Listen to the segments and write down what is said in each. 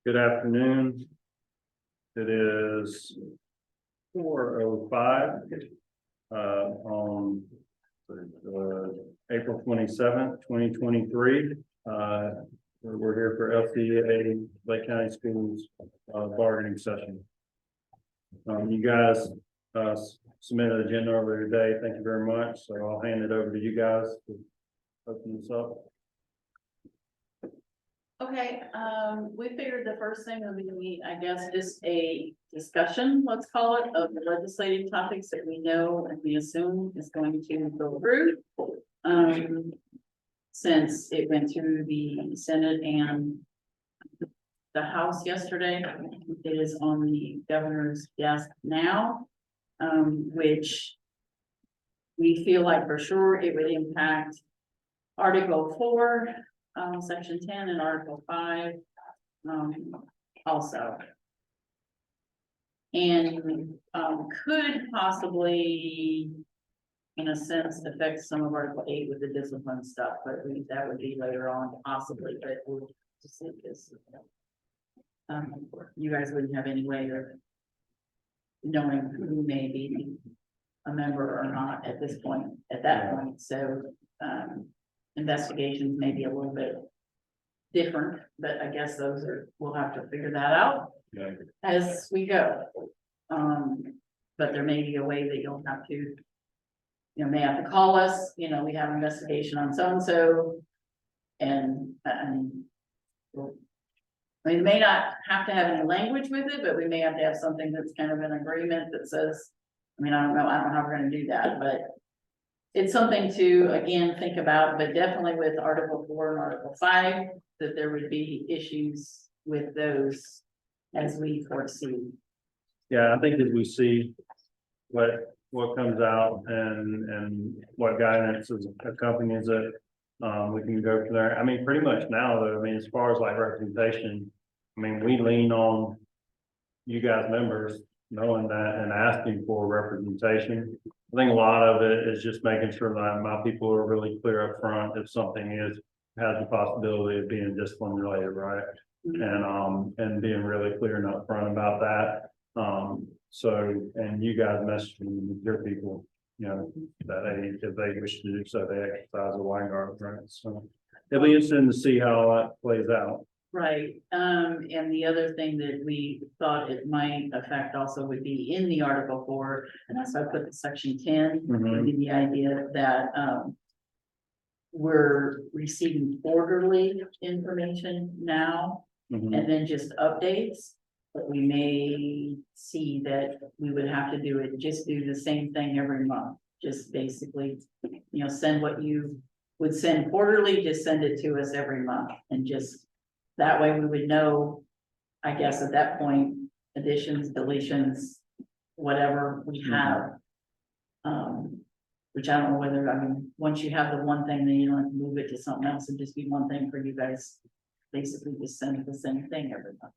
Good afternoon. It is 4:05 on April 27th, 2023. We're here for LCA Lake County Schools bargaining session. You guys submitted an agenda earlier today. Thank you very much. So I'll hand it over to you guys to open this up. Okay, we figured the first thing would be, I guess, just a discussion, let's call it, of the legislative topics that we know and we assume is going to go through. Since it went through the Senate and the House yesterday, it is on the governor's desk now, which we feel like for sure it would impact Article 4, Section 10 and Article 5, also. And, could possibly, in a sense, affect some of Article 8 with the discipline stuff, but that would be later on possibly, but we'll just see this. You guys wouldn't have any way of knowing who may be a member or not at this point, at that point, so, investigations may be a little bit different, but I guess we'll have to figure that out as we go. But there may be a way that you'll have to, may have to call us, we have an investigation on so-and-so. And, we may not have to have any language with it, but we may have to have something that's kind of an agreement that says, I don't know how we're gonna do that, but it's something to, again, think about, but definitely with Article 4 and Article 5, that there would be issues with those as we foresee. Yeah, I think as we see what comes out and what guidance accompanies it, we can go from there. Pretty much now though, as far as like representation, we lean on you guys members knowing that and asking for representation. I think a lot of it is just making sure that my people are really clear up front if something has the possibility of being discipline related, right? And being really clear and upfront about that. And you guys messaging your people, that if they wish to do so, they exercise a wine guard, right? So it'll be interesting to see how that plays out. Right, and the other thing that we thought it might affect also would be in the Article 4, and that's why I put the Section 10, the idea that, we're receiving quarterly information now, and then just updates. But we may see that we would have to do the same thing every month, just basically, send what you would send quarterly, just send it to us every month, and just that way we would know, I guess at that point, additions, deletions, whatever we have. Which I don't know whether, once you have the one thing, then you don't have to move it to something else and just be one thing for you guys. Basically just send the same thing every month.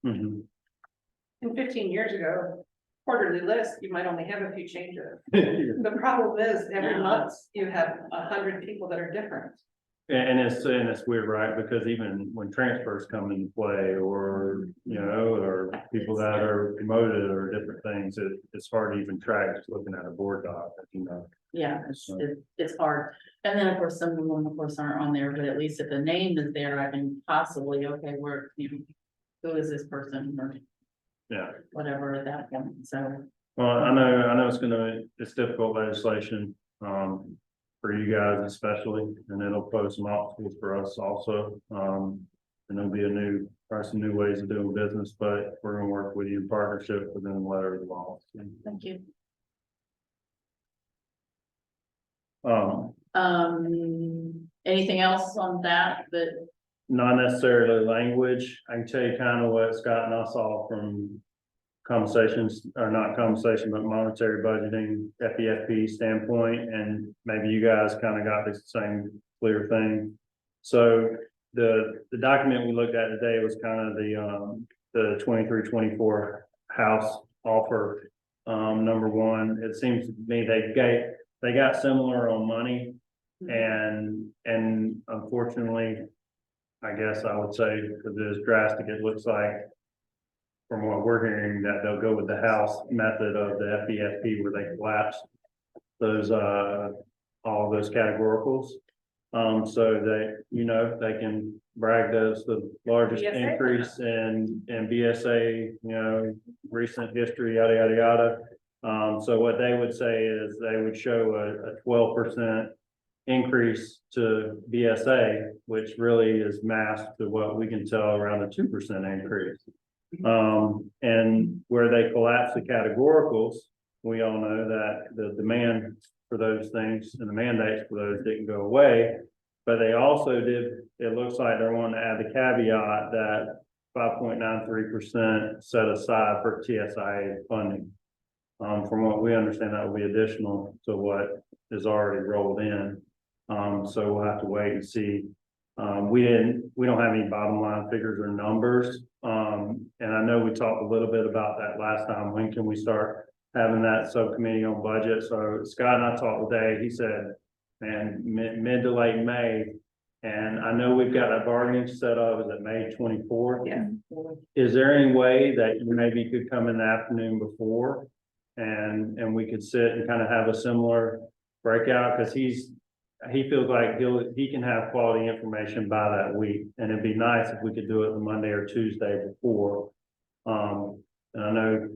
And 15 years ago, quarterly list, you might only have a few changes. The problem is every month you have 100 people that are different. And it's weird, right? Because even when transfers come into play or, or people that are promoted or different things, it's hard to even track just looking at a board doc, Yeah, it's hard. And then of course, some of them of course aren't on there, but at least if the name is there, I can possibly, okay, who is this person or whatever at that point, so. Well, I know it's difficult legislation, for you guys especially, and it'll pose some obstacles for us also. And there'll be probably some new ways of doing business, but we're gonna work with you in partnership within the letter of the law. Thank you. Anything else on that? Not necessarily language. I can tell you kind of what's gotten us all from conversations, or not conversation, but monetary budgeting, FEFP standpoint, and maybe you guys kind of got the same clear thing. So the document we looked at today was kind of the 23-24 House offer. Number one, it seems to me they got similar on money, and unfortunately, I guess I would say, because it is drastic, it looks like from what we're hearing, that they'll go with the House method of the FEFP where they collapse those, all those categoricals. So that, you know, they can brag as the largest BSA. increase in BSA, you know, recent history, yada, yada, yada. So what they would say is they would show a 12% increase to BSA, which really is masked to what we can tell around a 2% increase. And where they collapse the categoricals, we all know that the demand for those things and the mandates for those didn't go away. But they also did, it looks like they're wanting to add the caveat that 5.93% set aside for TSIA funding. From what we understand, that will be additional to what is already rolled in. So we'll have to wait and see. We don't have any bottom line figures or numbers. And I know we talked a little bit about that last time. When can we start having that subcommittee on budget? So Scott and I talked today. He said, man, mid to late May. And I know we've got a bargaining set up, is it May 24th? Yeah. Is there any way that you maybe could come in the afternoon before? And we could sit and kind of have a similar breakout, because he feels like he can have quality information by that week. And it'd be nice if we could do it the Monday or Tuesday before. And I know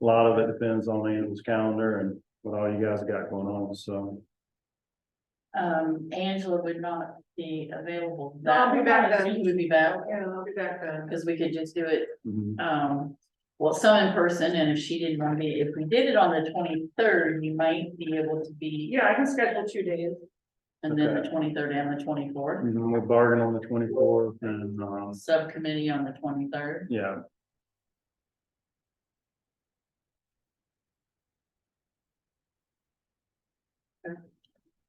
a lot of it depends on Angela's calendar and what all you guys got going on, so. Angela would not be available. I'll be back then. You would be back, Yeah, I'll be back then. because we could just do it, Mhm. well, some in person, and if she didn't want to be, if we did it on the 23rd, you might be able to be, Yeah, I can schedule 2 days. and then the Okay. 23rd and the 24th, We bargain on the 24th and, subcommittee on the 23rd. yeah.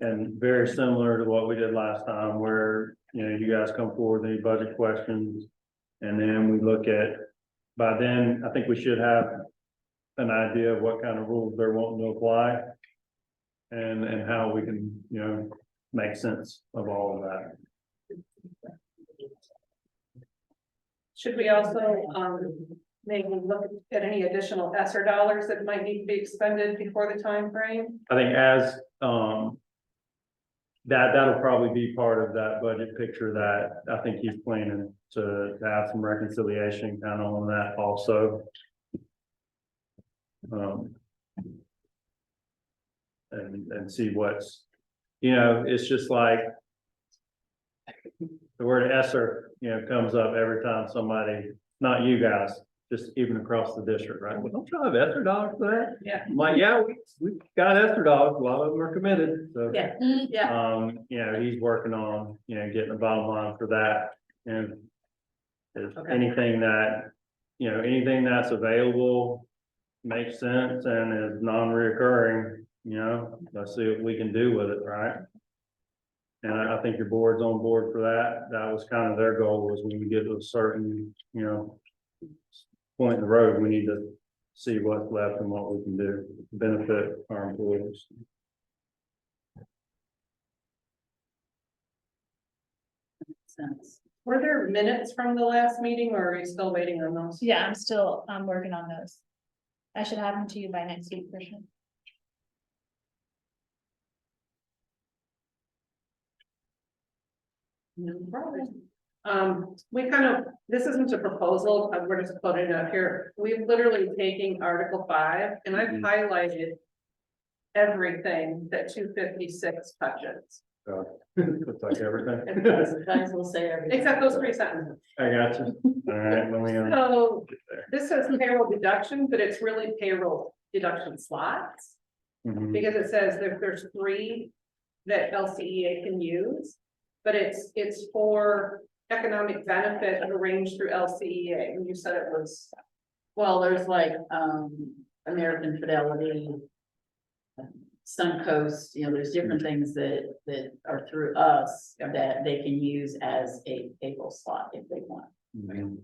And very similar to what we did last time, where, you know, you guys come forward with any budget questions. And then we look at, by then, I think we should have an idea of what kind of rules they're wanting to apply. And how we can, you know, make sense of all of that. Should we also, maybe look at any additional ESSER dollars that might need to be expended before the time frame? I think as, that'll probably be part of that budget picture that I think he's planning to have some reconciliation kind of on that also. And see what's, you know, it's just like the word ESSER, you know, comes up every time somebody, not you guys, just even across the district, right? Well, don't you have ESSER dollars for that? Yeah. I'm like, yeah, we got ESSER dollars, a lot of them are committed, so. Yeah, yeah, You know, he's working on, you know, getting the bottom line for that. And if Okay. anything that, you know, anything that's available makes sense and is non-reoccurring, you know, let's see what we can do with it, right? And I think your board's on board for that. That was kind of their goal, was when we get to a certain, you know, point in the road, we need to see what's left and what we can do to benefit our employees. makes sense. Were there minutes from the last meeting, or are you still waiting on those? Yeah, I'm working on those. I should have them to you by next week for sure. No problem. We kind of, this isn't a proposal, we're just putting it up here. We've literally taken Article 5 and I've highlighted everything that 256 touches, Looks like everything. Might as well say everything. except those 3 sentences. I got you. All right, let me, So this says payroll deduction, but it's really payroll deduction slots. mhm. Because it says there's 3 that LCEA can use. But it's for economic benefit arranged through LCEA, and you said it was. Well, there's like, American Fidelity, Suncoast, you know, there's different things that are through us that they can use as a payroll slot if they want. Mhm.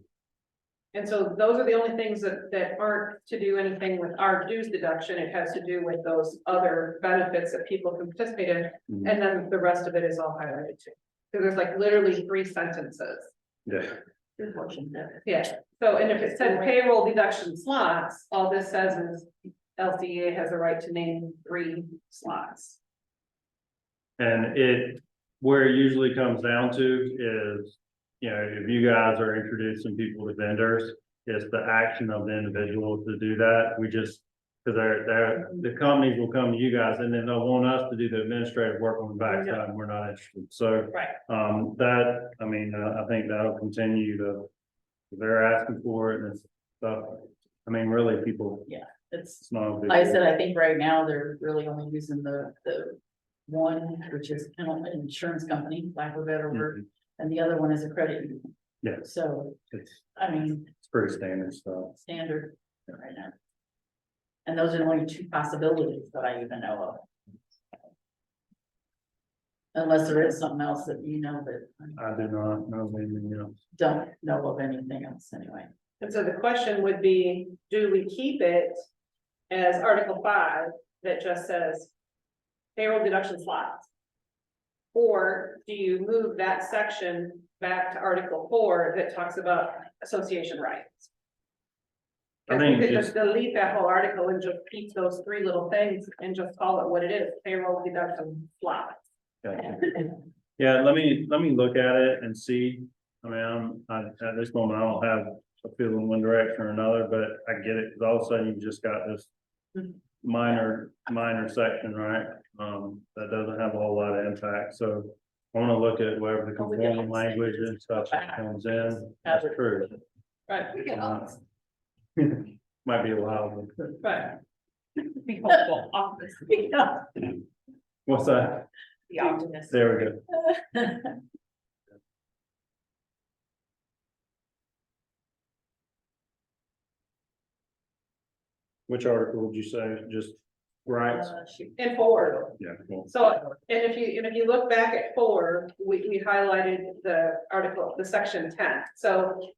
And so those are the only things that aren't to do anything with our dues deduction. It has to do with those other benefits that people can participate in. Mhm. And then the rest of it is all highlighted too. So there's like literally 3 sentences. Yeah, Good portion there. Yeah, so, and if it said payroll deduction slots, all this says is LCA has a right to name 3 slots. And where it usually comes down to is, if you guys are introducing people to vendors, it's the action of the individual to do that. We just, because the companies will come to you guys and then they'll want us to do the administrative work on the backside, and we're not interested. So, Right. I think that'll continue to, if they're asking for it and stuff. I mean, really, people, It's, it's not a big like I deal. said, I think right now they're really only using the one, which is kind of an insurance company, lack of a better word, and the other one is a credit union. Yeah. So, It's I mean, pretty standard stuff. standard right now. And those are the only 2 possibilities that I even know of. Unless there is something else that you know that I I do not know anything else. don't know of anything else anyway. And so the question would be, do we keep it as Article 5 that just says payroll deduction slots? Or do you move that section back to Article 4 that talks about association rights? I If think we could just- just delete that whole article and just keep those 3 little things and just call it what it is, payroll deduction slots. Gotcha. Yeah, let me look at it and see. I mean, at this moment, I don't have a feeling one direction or another, but I get it, because all of a sudden you just got this minor section, right? That doesn't have a whole lot of impact, so I wanna look at wherever the conforming language and stuff that comes in. That's true. Right. We can all, Might be a while. right. Be hopeful, obviously. What's that? The optimist. There we go. Which article would you say, just rights? And 4. Yeah, cool. So, and if you look back at 4, we highlighted the article, the section 10, so.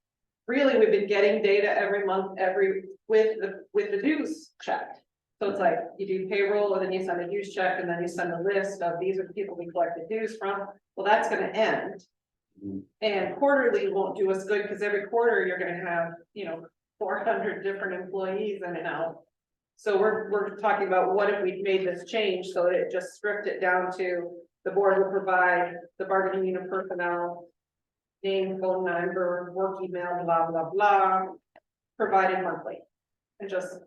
Really, we've been getting data every month, with the dues check. So it's like, you do payroll, and then you send a dues check, and then you send a list of these are the people we collected dues from, well, that's gonna end. And quarterly won't do us good, because every quarter you're gonna have, 400 different employees in and out. So we're talking about what if we made this change, so that it just stripped it down to, the board will provide the bargaining unit personnel. Name, phone number, work email, blah, blah, blah, provided monthly. And just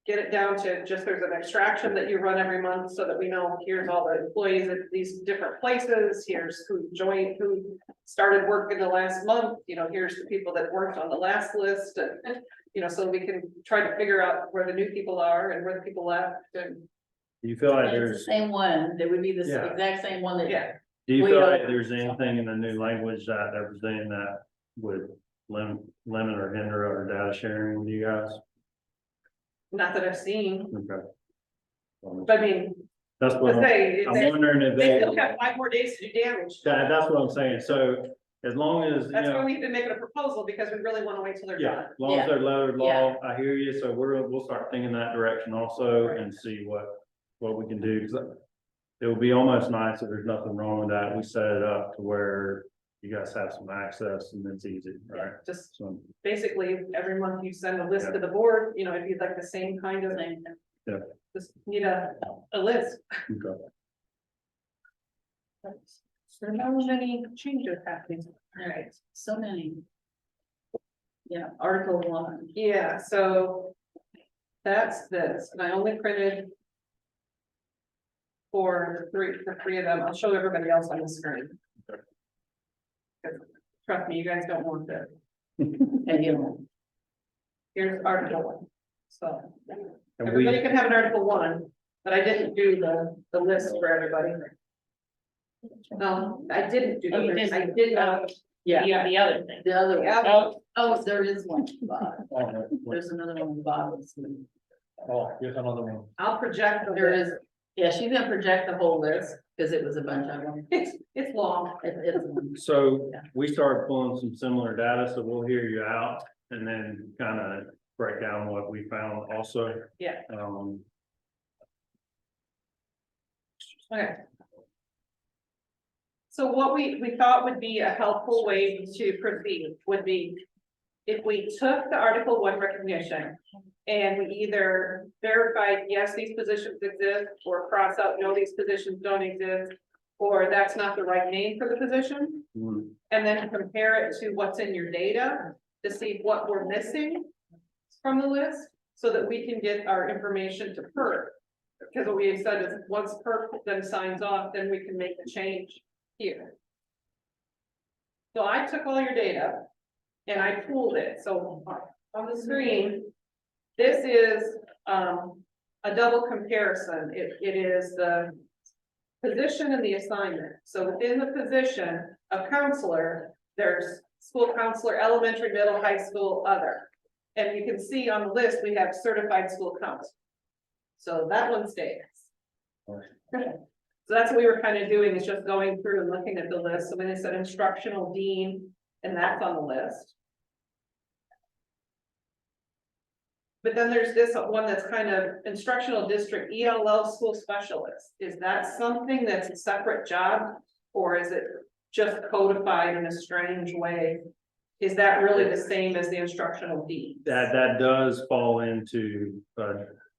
get it down to just there's an extraction that you run every month so that we know here's all the employees at these different places, here's who joined, who started work in the last month, here's the people that worked on the last list and, so we can try to figure out where the new people are and where the people left and, Do you feel like It's the there's, same one, that would be the Yeah. exact same one that. yeah. do you we feel don't- like there's anything in the new language that they're presenting that would limit or hinder our data sharing with you guys? Not that I've seen, Okay. but I mean, That's what to say, I'm wondering if they they, still have 5 more days to do damage. that's what I'm saying, so as long as, That's why we've been making a proposal, because we really wanna wait till they're yeah, done. as long as they're loaded Yeah. law, I hear you, so we'll start thinking that direction also and see what we can do, 'cause it would be almost nice if there's nothing wrong with that, we set it up to where you guys have some access and it's easy, right? Just So, basically, every month you send a list to the board, if you'd like the same kind of, Same. just need a list. okay. There are not many changes happening. Alright, so many. Yeah, Article 1. Yeah, so that's this, and I only printed for the three of them. I'll show everybody else on the screen. 'Cause trust me, you guys don't want this. And Here's Article 1. So And everybody we, can have an Article 1, but I didn't do the list for everybody. No, I didn't do Oh, you the, didn't. I did not. yeah, Yeah, the other thing. the other Yeah. one. Oh, there is one. at the bottom. There's another one at the bottom. oh, here's another one. I'll project. There is, yeah, she's gonna project the whole list, because it was a bunch of them. It's long. It's. So we started pulling some similar data, so we'll hear you out and then kind of break down what we found also. Yeah. Um, Okay. So what we thought would be a helpful way to proceed would be. If we took the Article 1 recognition. And we either verified, yes, these positions exist, or cross out, no, these positions don't exist. Or that's not the right name for the position, Mhm. and then compare it to what's in your data. To see what we're missing from the list, so that we can get our information to PERC. Because what we said is, once PERC then signs off, then we can make the change here. So I took all your data and I pooled it, so on the screen. This is a double comparison, it is the position and the assignment. So within the position of counselor, there's school counselor, elementary, middle, high school, other. And you can see on the list, we have certified school counselor. So that one stays. So that's what we were kind of doing, is just going through and looking at the list. So when it said instructional dean, and that's on the list. But then there's this one that's kind of instructional district ELL school specialist. Is that something that's a separate job? Or is it just codified in a strange way? Is that really the same as the instructional dean? That does fall into,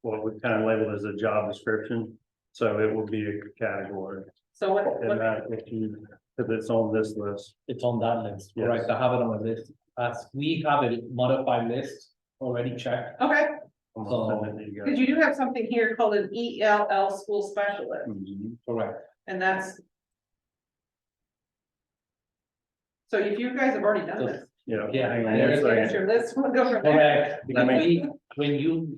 what we kind of labeled as a job description. So it will be a category, So what, and that, if it's on this list. It's on that list, Yes. correct, I have it on the list, as we have a modified list already checked. okay, I'm gonna send it to you because guys. you do have something here called an ELL school specialist, Mhm. Correct. and that's. So if you guys have already done this. Yeah. Yeah, hang on there one is- second. Here's your list, we'll go from there. Correct, because Let we,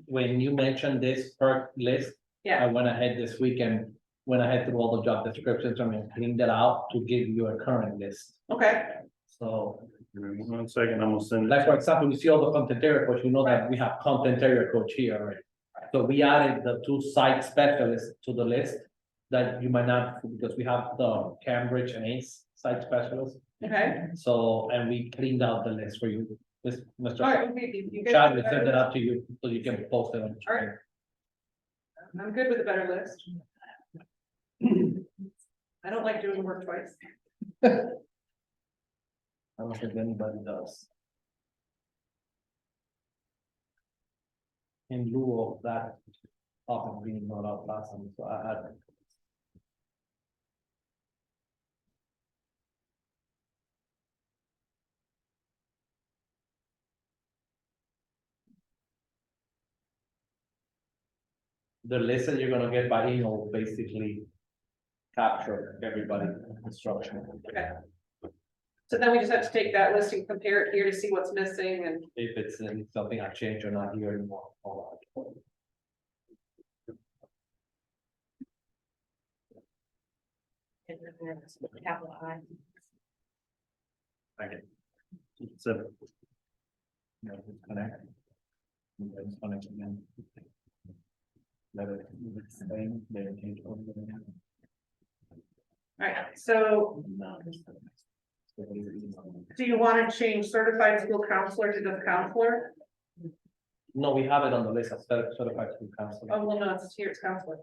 when you mentioned this PERC list, I Yeah, went ahead this week and went ahead through all the job descriptions, I mean, cleaned it out to give you a current list. okay, So, One second, I'm gonna send like, it. for example, you see all the content area coach, you know that we have content area coach here already. So we added the 2 site specialists to the list that you might not, because we have the Cambridge and ACE site specialists. okay, So, and we cleaned out the list for you, this, all Mr. right, okay, you guys. Chad, we send it out to you, so you can post it on. All right. I'm good with a better list. I don't like doing work twice. I don't think anybody does. In lieu of that topic being brought up last time, so I had. The list that you're gonna get by email will basically capture everybody instruction. Okay. So then we just have to take that list and compare it here to see what's missing and, If it's in something I changed or not here anymore. All that. Capital I. So, No, it's connected. It's connected again. Let it, it's the same, let it change over there. alright, so do you want to change certified school counselor to just counselor? No, we have it on the list of certified school counselor. Oh, well, no, it's here, it's counselor.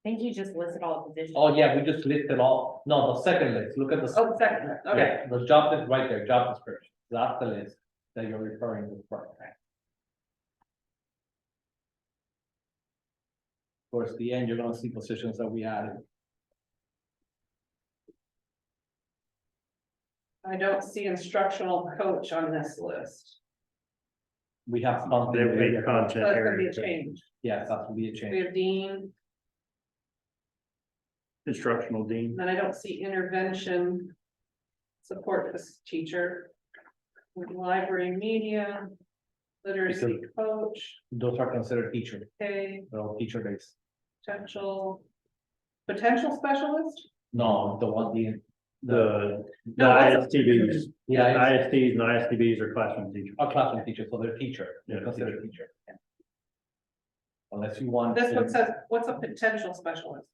I think you just listed all the positions. Oh, yeah, we just listed all, no, the second list, look at the. Oh, second, okay, Yeah, the job is right there, job description, that's the list that you're referring to. Towards the end, you're gonna see positions that we added. I don't see instructional coach on this list, We have there something. will be content so that's gonna be a area, change. Yes, that will be a We change. have dean, instructional dean. then I don't see intervention. Support this teacher. With library media. Literacy coach, Those are considered teacher, okay, they're all teacher based. potential specialist? No, the one, the The No, what's- ISTBs, Yeah, ISTs and ISTBs are classroom teachers. a classroom teacher, so they're teacher, they're Yeah, considered teacher. Unless you want. This to- one says, what's a potential specialist?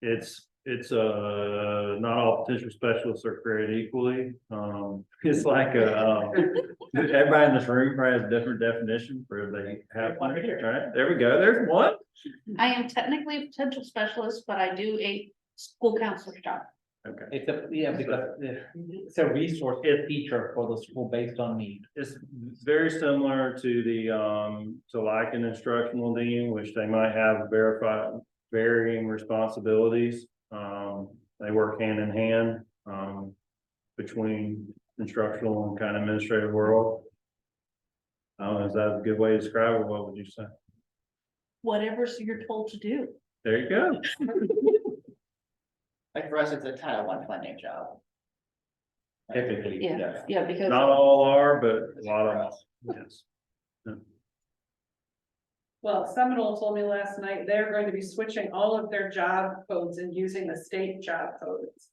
It's not all potential specialists are created equally. It's like everybody in this room probably has a different definition for if they have one, right? There we go, there's one. I am technically a potential specialist, but I do a school counselor's job. Okay. It's a, yeah, because it's a resource teacher for the school based on need. It's very similar to the, to like an instructional dean, which they might have varying responsibilities. They work hand in hand, between instructional and kind of administrative world. I don't know, is that a good way to describe it? What would you say? Whatever you're told to do. There you go. Like for us, it's a Title I funding job. Typically, Yeah, yes. yeah, because. Not all are, but a lot of them, yes. Well, Seminole told me last night, they're going to be switching all of their job codes and using the state job codes.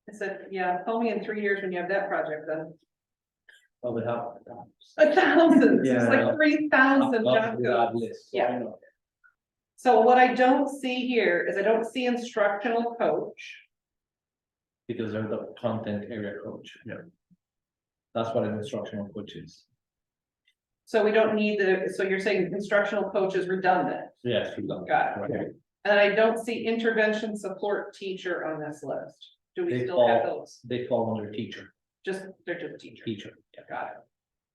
I said, yeah, call me in 3 years when you have that project done. Well, we have. Thousands, it's Yeah. like 3,000 job codes. List. Yeah. So what I don't see here is I don't see instructional coach. Because they're the content area coach. Yeah. That's what an instructional coach is. So we don't need so you're saying instructional coach is redundant, Yes, we got got it. Right. And I don't see intervention support teacher on this list. Do we They still have fall- those? They fall under teacher, They're just teacher. yeah. Got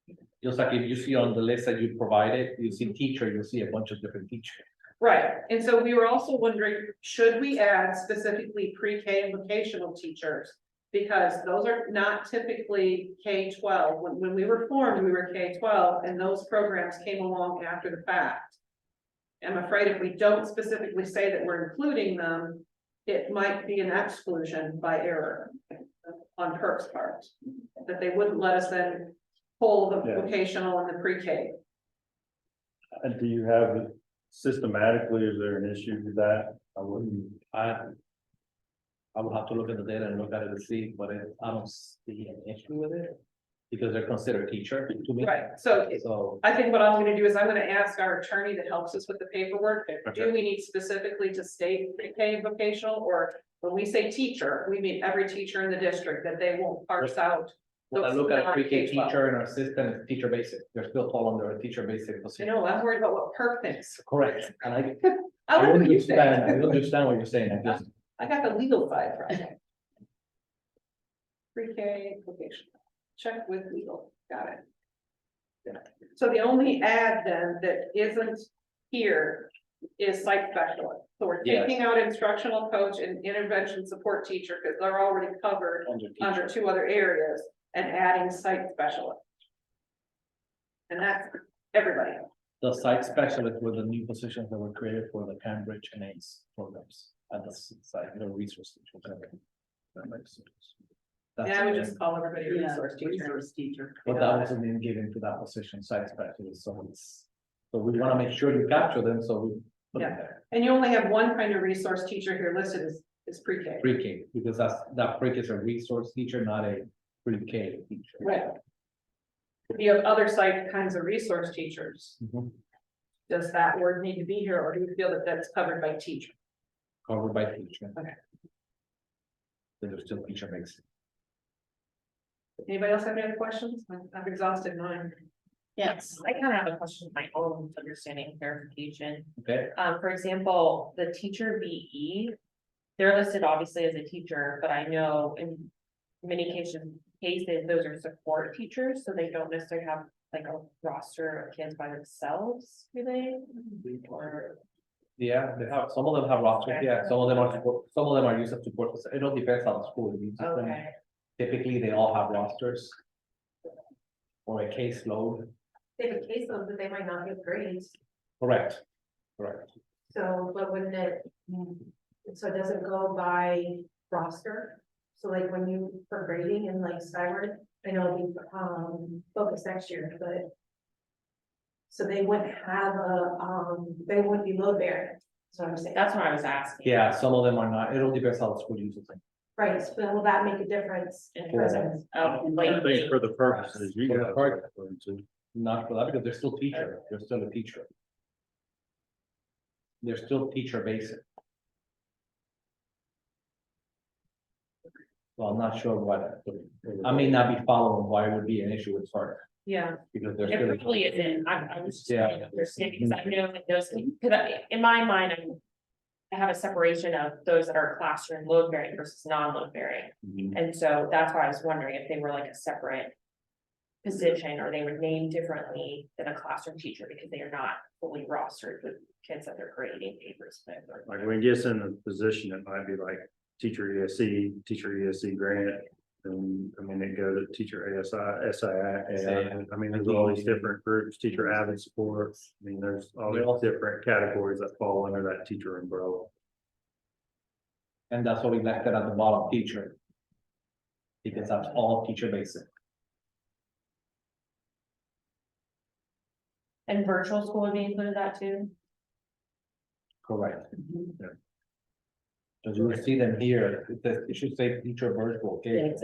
it. Just like if you see on the list that you provided, you see teacher, you'll see a bunch of different teachers. Right, and so we were also wondering, should we add specifically pre-K and vocational teachers? Because those are not typically K-12, when we were formed, we were K-12, and those programs came along after the fact. I'm afraid if we don't specifically say that we're including them, it might be an exclusion by error on PERC's part. That they wouldn't let us then pull the Yeah. vocational and the pre-K. And do you have systematically, is there an issue with that? I wouldn't. I will have to look at the data and look at it and see, but I don't see an issue with it. Because they're considered teacher to me. Right, so So, I think what I'm gonna do is I'm gonna ask our attorney that helps us with the paperwork, Okay. do we need specifically to state pre-K and vocational, or when we say teacher, we mean every teacher in the district, that they won't parse out. when I look at a pre-K K-12. teacher in our system, it's teacher basic, they're still fall under a teacher basic I position. know, I'm worried about what PERC thinks. Correct, and I I like what you say. understand what you're saying, I just, I got the legal side from it. Pre-K vocational, check with legal, got it. Yeah. So the only ad then that isn't here is site specialist. So we're Yes. taking out instructional coach and intervention support teacher, because they're already covered under two other areas, and adding site specialist. And that's everybody. the site specialist were the new positions that were created for the Cambridge and ACE programs. At the site, the resource. That makes sense. That's And I would it. just call everybody a Yeah, resource teacher. resource teacher. But that wasn't been given to that position, site specialist, so it's, so we wanna make sure you capture them, so we. put it Yeah. there. And you only have one kind of resource teacher here listed is pre-K. Pre-K, because that pre-K is a resource teacher, not a pre-K teacher. Right. You have other site kinds of resource teachers. Mhm. Does that word need to be here, or do you feel that that's covered by teacher? Covered by teacher. Okay. They're still teacher based. Anybody else have any other questions? I've exhausted mine. Yes, I kind of have a question, of my own understanding and clarification. Okay, For example, the teacher BE. They're listed obviously as a teacher, but I know in many cases, those are support teachers, so they don't necessarily have like a roster of kids by themselves, do they? Or, yeah, they have, some of them have rosters, Okay. yeah, some of them are support, some of them are used as support, it all depends on the school. uses them. okay, Typically, they all have rosters. Or a caseload, They have a caseload, but they might not give grades, correct, correct. so, but wouldn't it? So it doesn't go by roster, so like when you, for grading and like Skyward, I know we, focus next year, but. So they wouldn't have they wouldn't be load bearing, so I'm saying. that's what I was asking. Yeah, some of them are not, it all depends how the school uses them. Right, so will that make a difference? In Yeah. presence of I like. think for the purposes you For the guys purpose. are referring to. Not for that, because they're still teacher, they're still a teacher. They're still teacher basic. So I'm not sure what, I may not be following why it would be an issue with her, Yeah, because they're It still. probably isn't, I was just Yeah. trying to understand, because I know that those, because in my mind, I have a separation of those that are classroom load bearing versus non-load bearing. And so that's why I was wondering if they were like a separate position, or they were named differently than a classroom teacher, because they are not fully rostered with kids that they're grading papers with. or- Like when it gets in the position, it might be like teacher ESC grant. And I mean, it goes to teacher ASI, SII, I mean, there's all these different groups, teacher avid support. I mean, there's all these different categories that fall under that teacher umbrella. And that's what we left it at the bottom, teacher. Because that's all teacher basic. And virtual school would be included that too? Correct. Because you will see them here, it should say teacher virtual, And okay? it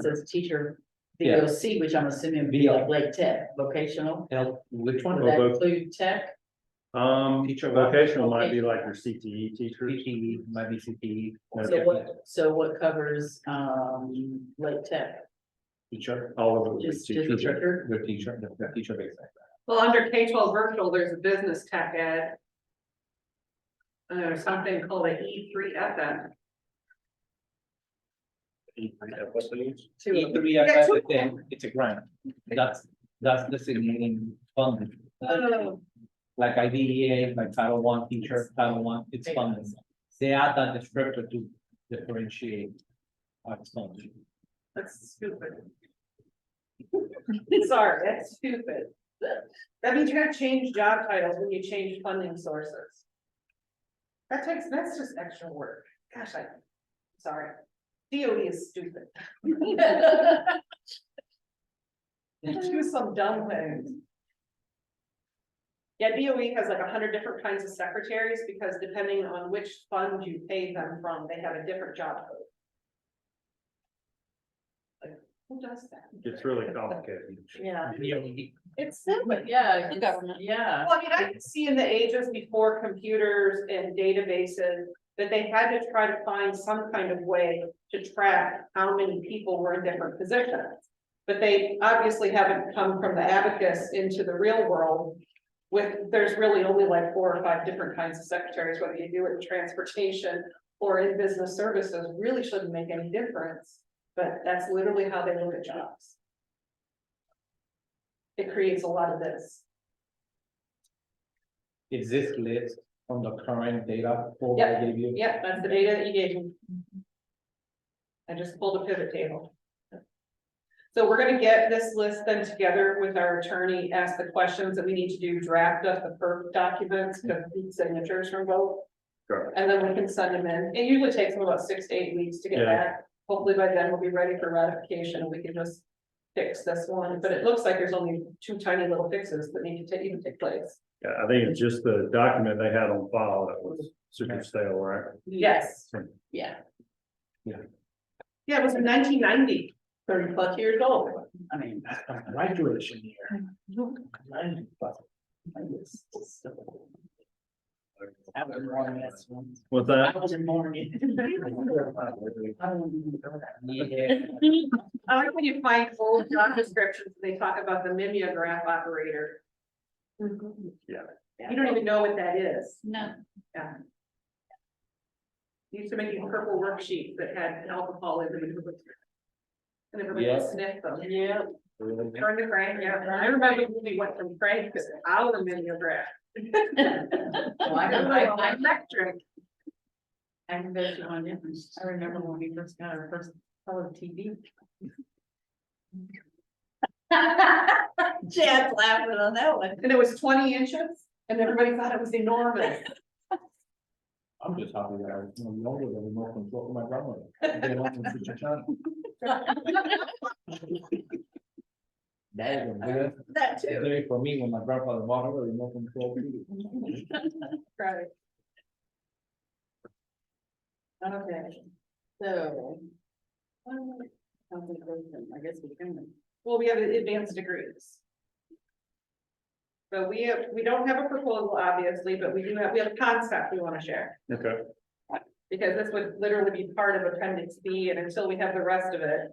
says teacher Yeah. VOC, which I'm assuming would be like late tech, vocational. Which one? Would that include tech? Teacher Vocational might be like your CTE teachers. CTE, might be CTE. So what covers, late tech? Teacher, All of it. Just teacher, teacher? the teacher basic. Well, under K-12 virtual, there's a business tech ed. And there's something called a E3FM. E3FF, it's a grant, that's designating funding. Oh. Like IDEA, like Title I teacher, Title I, it's funding. They add that descriptor to differentiate. It's funding. That's stupid. Sorry, that's stupid. That means you gotta change job titles when you change funding sources. That's just extra work. Gosh, sorry. DOE is stupid. Do some dumb things. Yeah, DOE has like 100 different kinds of secretaries, because depending on which fund you pay them from, they have a different job code. Like, who does that? It's really complicated. Yeah. DOE. It's simple, yeah. The government. Yeah. Well, I mean, I could see in the ages before computers and databases, that they had to try to find some kind of way to track how many people were in different positions. But they obviously haven't come from the abacus into the real world. There's really only like 4 or 5 different kinds of secretaries, whether you do it in transportation or in business services, really shouldn't make any difference. But that's literally how they look at jobs. It creates a lot of this. Is this list from the current data pool I gave you? Yep, that's the data that you gave me. I just pulled a pivot table. So we're gonna get this list then together with our attorney, ask the questions that we need to do, draft up the PERF documents, because we need signatures from both. Sure. And then we can send them in. It usually takes them about 6 to 8 weeks to get Yeah. back. Hopefully by then we'll be ready for ratification and we can just fix this one, but it looks like there's only 2 tiny little fixes that need to even take place. Yeah, I think it's just the document they had on file that was super stale, right? Yes, Yeah, yeah, it was in 1990. 30+ years old. I mean. That's my graduation year. I was born this one. What's I that? wasn't born yet. I don't even know that. Yeah. I like when you find old job descriptions, they talk about the mimeograph operator. Yeah. You don't even know what that is. No, Yeah. Used to make these purple worksheets that had alcohol in them. And everybody would Yeah. sniff them. Yeah. Turn to Frank, yeah. I remember when we went from Frank to our mimeograph. Well, I Electric. I can bet you one difference. I remember when we first got our first color TV. Chad's laughing on that one. And it was 20 inches and everybody thought it was enormous. I'm just happy that I was no longer than remote control for my grandmother. They don't want to switch a channel. That was a good That too. day for me when my grandfather bought her a remote control. Right. Okay, so. I guess we can. Well, we have advanced degrees. So we don't have a proposal, obviously, but we have a concept we want to share. Okay. Because this would literally be part of appendix B, and until we have the rest of it,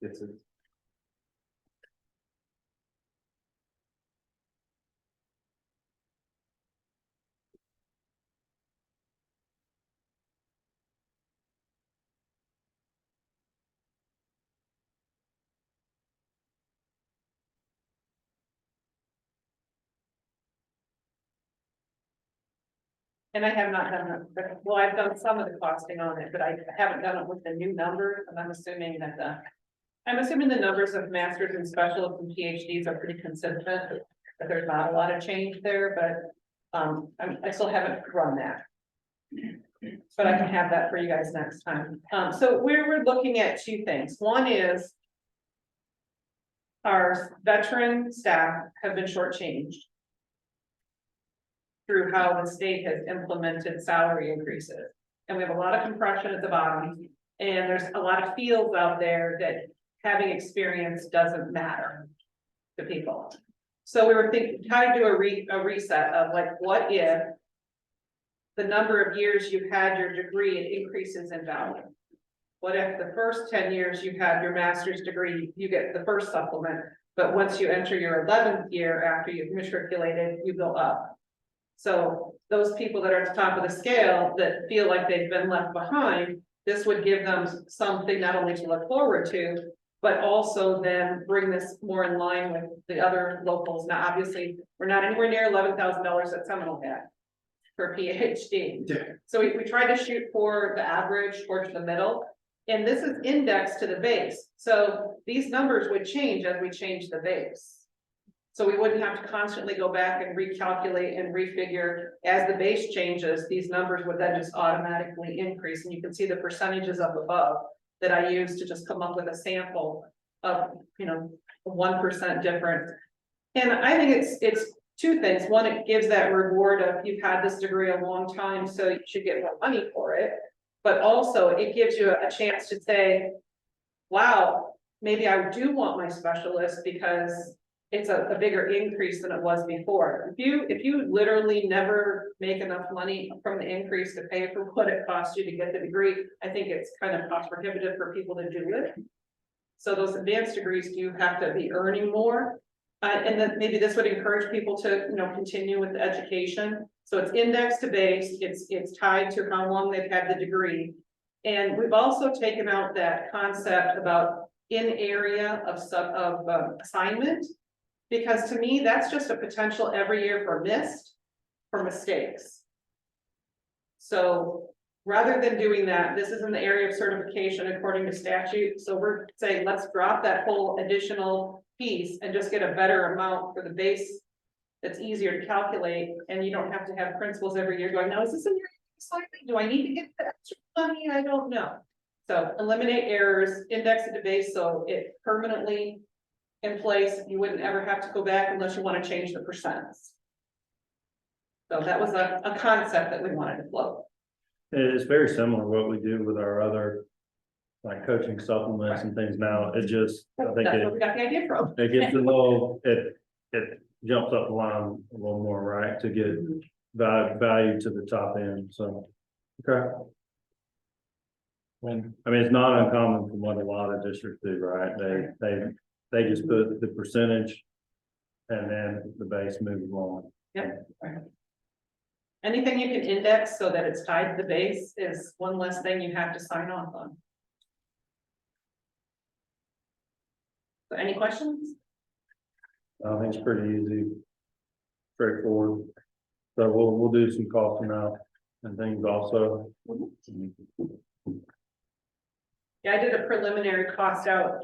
It's a And I have not done that, well, I've done some of the costing on it, but I haven't done it with the new numbers, and I'm assuming the numbers of masters and specialists and PhDs are pretty consistent, but there's not a lot of change there, but I still haven't run that. But I can have that for you guys next time. So we're looking at two things. One is our veteran staff have been shortchanged through how the state has implemented salary increases. And we have a lot of compression at the bottom, and there's a lot of fields out there that having experience doesn't matter to people. So we were thinking, how to do a reset of like, what if the number of years you've had your degree, it increases in value? What if the first 10 years you had your master's degree, you get the first supplement, but once you enter your 11th year after you've matriculated, you go up? So those people that are at the top of the scale that feel like they've been left behind, this would give them something not only to look forward to, but also then bring this more in line with the other locals. Now, obviously, we're not anywhere near $11,000 that Seminole had for a PhD. So we tried to shoot for the average towards the middle, and this is indexed to the base. So these numbers would change as we change the base. So we wouldn't have to constantly go back and recalculate and refigure. As the base changes, these numbers would then just automatically increase. And you can see the percentages up above that I used to just come up with a sample of, 1% difference. And I think it's two things. One, it gives that reward of you've had this degree a long time, so you should get more money for it. But also it gives you a chance to say, wow, maybe I do want my specialist because it's a bigger increase than it was before. If you literally never make enough money from the increase to pay for what it costs you to get the degree, I think it's kind of cost prohibitive for people to do it. So those advanced degrees do have to be earning more. And then maybe this would encourage people to, continue with the education. So it's indexed to base, it's tied to how long they've had the degree. And we've also taken out that concept about in area of assignment. Because to me, that's just a potential every year for mistakes. So rather than doing that, this is in the area of certification according to statute. So we're saying, let's drop that whole additional piece and just get a better amount for the base that's easier to calculate. And you don't have to have principals every year going, now is this in your assignment? Do I need to get the extra money? I don't know. So eliminate errors, index it to base so it permanently in place. You wouldn't ever have to go back unless you want to change the percents. So that was a concept that we wanted to float. It's very similar to what we do with our other, like coaching supplements and things now. It just, I think That's where we got the idea from. it gets a little, it jumps up the line a little more, right? To get value to the top end, so. Okay. It's not uncommon from what a lot of districts do, right? They just put the percentage and then the base moves along. Yep. Anything you can index so that it's tied to the base is one less thing you have to sign off on. So any questions? I think it's pretty easy, straightforward. So we'll do some costing out and things also. Yeah, I did a preliminary cost out.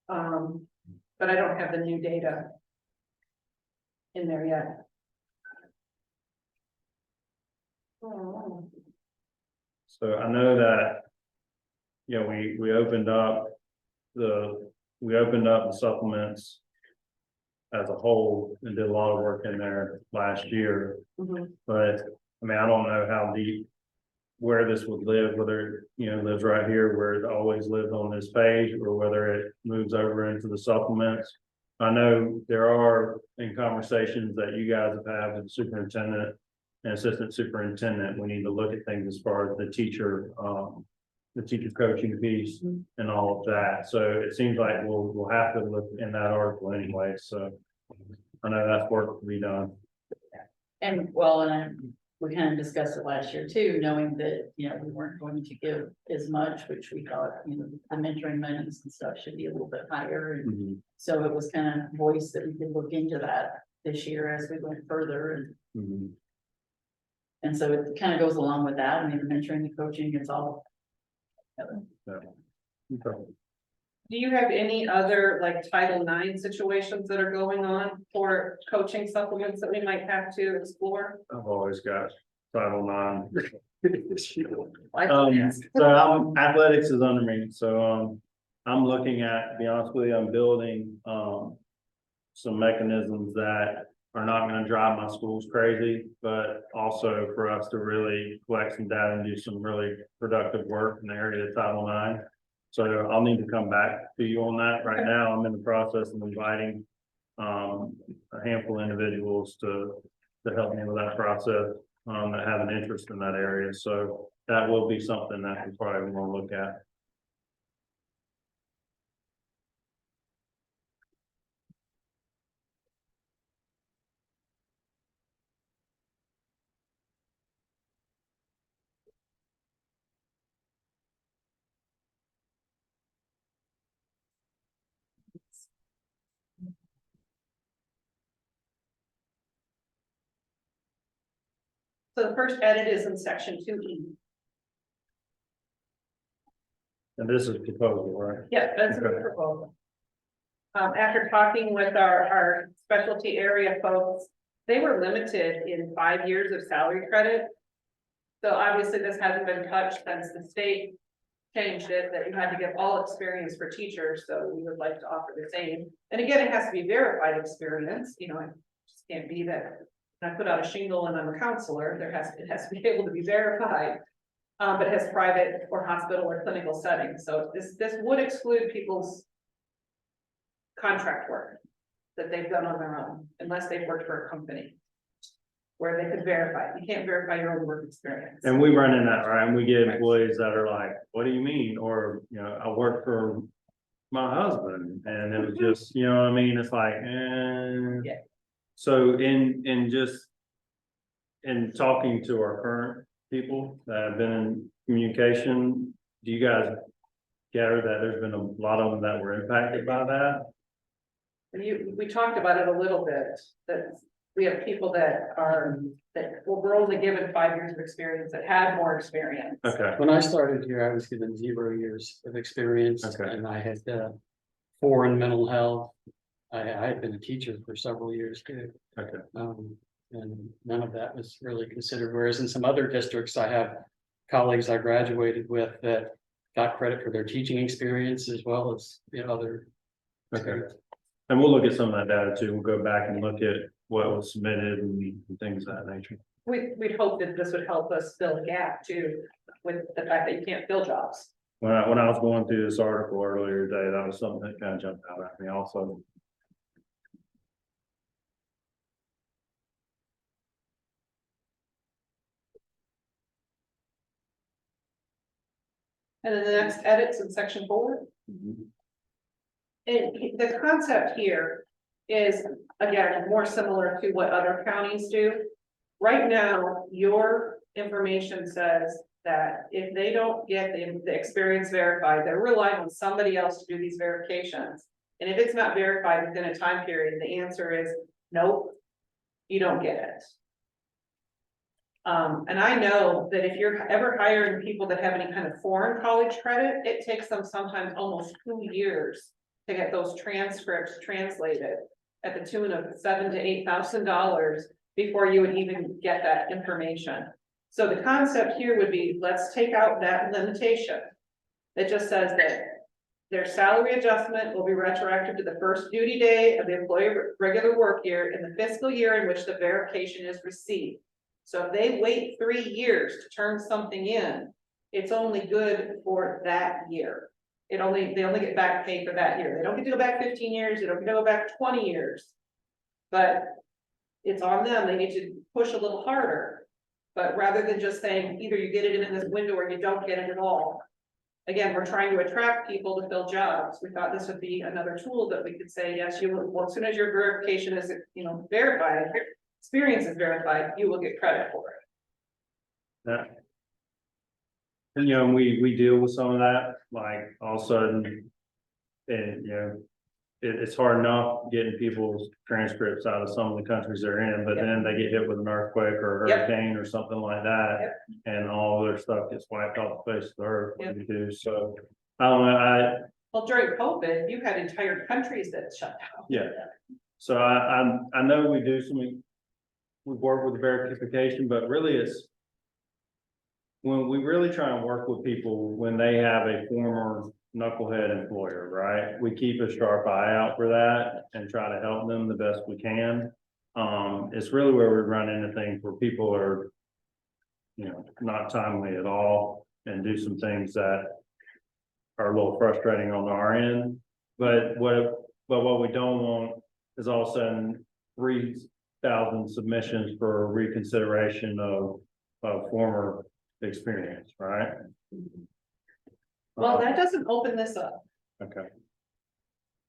But I don't have the new data in there yet. So I know that, we opened up the supplements as a whole and did a lot of work in there last year. But I don't know how deep, where this would live, whether it lives right here where it always lived on this page, or whether it moves over into the supplements. I know there are in conversations that you guys have had with the superintendent and assistant superintendent, we need to look at things as far as the teacher coaching piece and all of that. So it seems like we'll have to look in that article anyway. So I know that's work to be done. And we kind of discussed it last year too, knowing that, we weren't going to give as much, which we thought, the mentoring monies and stuff should be a little bit higher. And so it was kind of voiced that we could look into that this year as we went further. And And so it kind of goes along with that, I mean, the mentoring, the coaching, it's all. Do you have any other like Title IX situations that are going on for coaching supplements that we might have to explore? I've always got Title IX. Like, So athletics is under me, so, I'm looking at, to be honest with you, I'm building, some mechanisms that are not gonna drive my schools crazy, but also for us to really collect some data and do some really productive work in the area of Title IX. So I'll need to come back to you on that. Right now, I'm in the process of inviting, a handful of individuals to help me with that process, that have an interest in that area. So that will be something that we probably want to look at. So the first edit is in section 2E. And this is proposal, right? Yeah, that's a Okay. proposal. After talking with our specialty area folks, they were limited in 5 years of salary credit. So obviously this hasn't been touched since the state changed it, that you had to get all experience for teachers, so we would like to offer the same. And again, it has to be verified experience, you know, it just can't be that I put out a shingle and I'm a counselor, it has to be able to be verified. But it has private or hospital or clinical settings, so this would exclude people's contract work that they've done on their own, unless they've worked for a company where they could verify. You can't verify your own work experience. And we run in that, right? And we get employees that are like, what do you mean? Or, you know, I work for my husband and it was just, you know what I mean? It's like, Yeah. So in talking to our current people that have been in communication, do you guys gather that there's been a lot of them that were impacted by that? We talked about it a little bit, that we have people that we're only given 5 years of experience that had more experience. Okay, When I started here, I was given 0 years of experience Okay. and I had 4 in mental health. I had been a teacher for several years too. okay. And none of that was really considered, whereas in some other districts, I have colleagues I graduated with that got credit for their teaching experience as well as, you know, other. Okay. And we'll look at some of that data too. We'll go back and look at what was submitted and things of that nature. We'd hope that this would help us fill a gap too, with the fact that you can't fill jobs. When I was going through this article earlier today, that was something that kind of jumped out at me also. And then the next edits in section 4. And the concept here is, again, more similar to what other counties do. Right now, your information says that if they don't get the experience verified, they're relying on somebody else to do these verifications. And if it's not verified within a time period, the answer is nope, you don't get it. And I know that if you're ever hiring people that have any kind of foreign college credit, it takes them sometimes almost 2 years to get those transcripts translated at the tune of $7,000 to $8,000 before you would even get that information. So the concept here would be, let's take out that limitation. It just says that their salary adjustment will be retroactive to the first duty day of the employee regular work year in the fiscal year in which the verification is received. So if they wait 3 years to turn something in, it's only good for that year. They only get back pay for that year. They don't get to go back 15 years, they don't get to go back 20 years. But it's on them, they need to push a little harder. But rather than just saying, either you get it in this window or you don't get it at all. Again, we're trying to attract people to fill jobs. We thought this would be another tool that we could say, yes, you will, well, as soon as your verification is, verified, experience is verified, you will get credit for it. Yeah. And we deal with some of that, like all of a sudden. And it's hard enough getting people's transcripts out of some of the countries they're in, but then they get hit with an earthquake or a Yep. hurricane or something like that. And all their stuff gets wiped off the face of the earth, Yep. we do, so, I don't know, Well, during COVID, you had entire countries that shut down. yeah. So I know we do some, we work with verification, but really it's. When we really try and work with people, when they have a former knucklehead employer, right? We keep a sharp eye out for that and try to help them the best we can. It's really where we run into things where people are. You know, not timely at all and do some things that. Are a little frustrating on our end, but what we don't want is all of a sudden 3,000 submissions for reconsideration of former experience, right? Well, that doesn't open this up, Okay,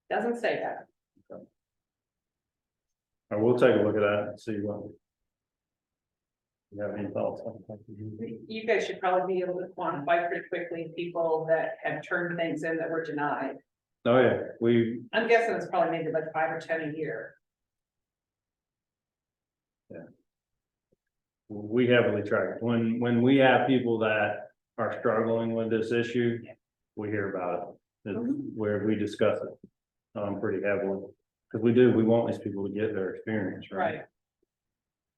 doesn't say that. I will take a look at that and see what. You have any thoughts? You guys should probably be able to quantify pretty quickly people that have turned things in that were denied. Oh, yeah, I'm guessing it's probably maybe like 5 or 10 a year. we heavily track it. When we have people that are struggling with this issue, we hear about it. It's where we discuss it, pretty heavily. Cause we want these people to get their experience, right? Right.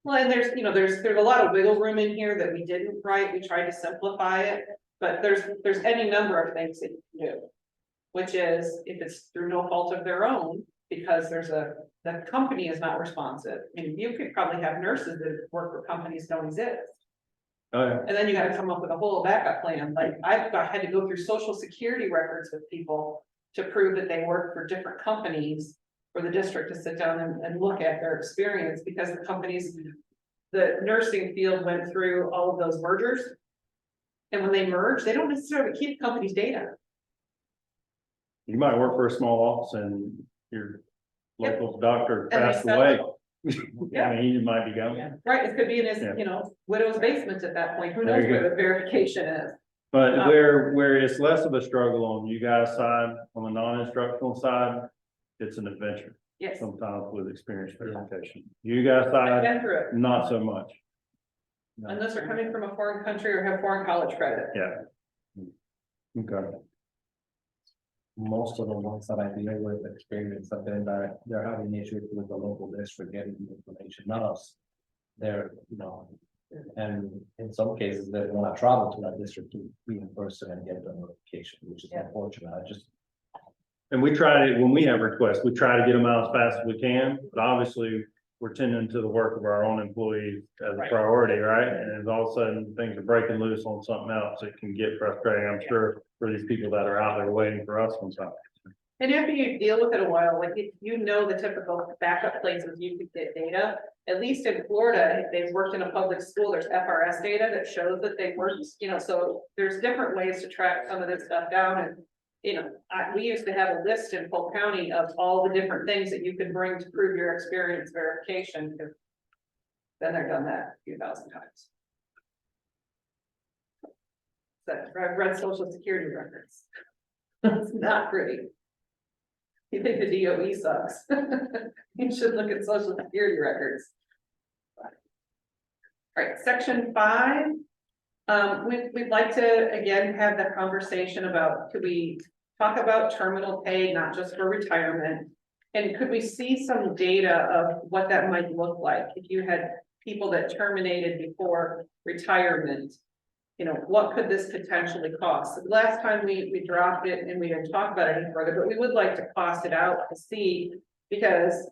Well, and there's, you know, there's a lot of wiggle room in here that we didn't write. We tried to simplify it. But there's any number of things that you can do. Which is if it's through no fault of their own, because the company is not responsive. I mean, you could probably have nurses that work for companies don't exist. Oh, yeah. And then you gotta come up with a whole backup plan, like had to go through social security records with people to prove that they work for different companies. For the district to sit down and look at their experience, because the companies, the nursing field went through all of those mergers. And when they merge, they don't necessarily keep company's data. You might work for a small office and your local doctor And they passed sell away. Yeah. I mean, he might be gone. Right, it could be in his, Yeah. you know, widow's basement at that point, who There knows you where go. the verification is. But where it's less of a struggle on you guys' side, on the non-instructional side, it's an adventure Yes, sometimes with experience verification. You guys' I've side, been through it, not so much. unless they're coming from a foreign country or have foreign college credit. Yeah. Okay. Most of the ones that I deal with experience have been that they're having issues with the local district getting the information, not us. They're, you know, and in some cases, they want to travel to that district to be in person and get the notification, which is Yeah. unfortunate. I just, And we try to, when we have requests, we try to get them out as fast as we can, but obviously we're tending to the work of our own employees as a Right. priority, right? And if all of a sudden things are breaking loose on something else, it can get frustrating, I'm sure, for these people that are out there waiting for us on something. And after you deal with it a while, like if you know the typical backup places you could get data, at least in Florida, if they've worked in a public school, there's FRS data that shows that they worked, you know, so there's different ways to track some of this stuff down and. You know, we used to have a list in Polk County of all the different things that you could bring to prove your experience verification, because. Then they've done that a few thousand times. So I've read social security records. It's not pretty. You think the DOE sucks? You should look at social security records. All right, section 5. We'd like to, again, have that conversation about, could we talk about terminal pay, not just for retirement? And could we see some data of what that might look like if you had people that terminated before retirement? You know, what could this potentially cost? The last time we dropped it and we didn't talk about it any further, but we would like to cost it out to see, because.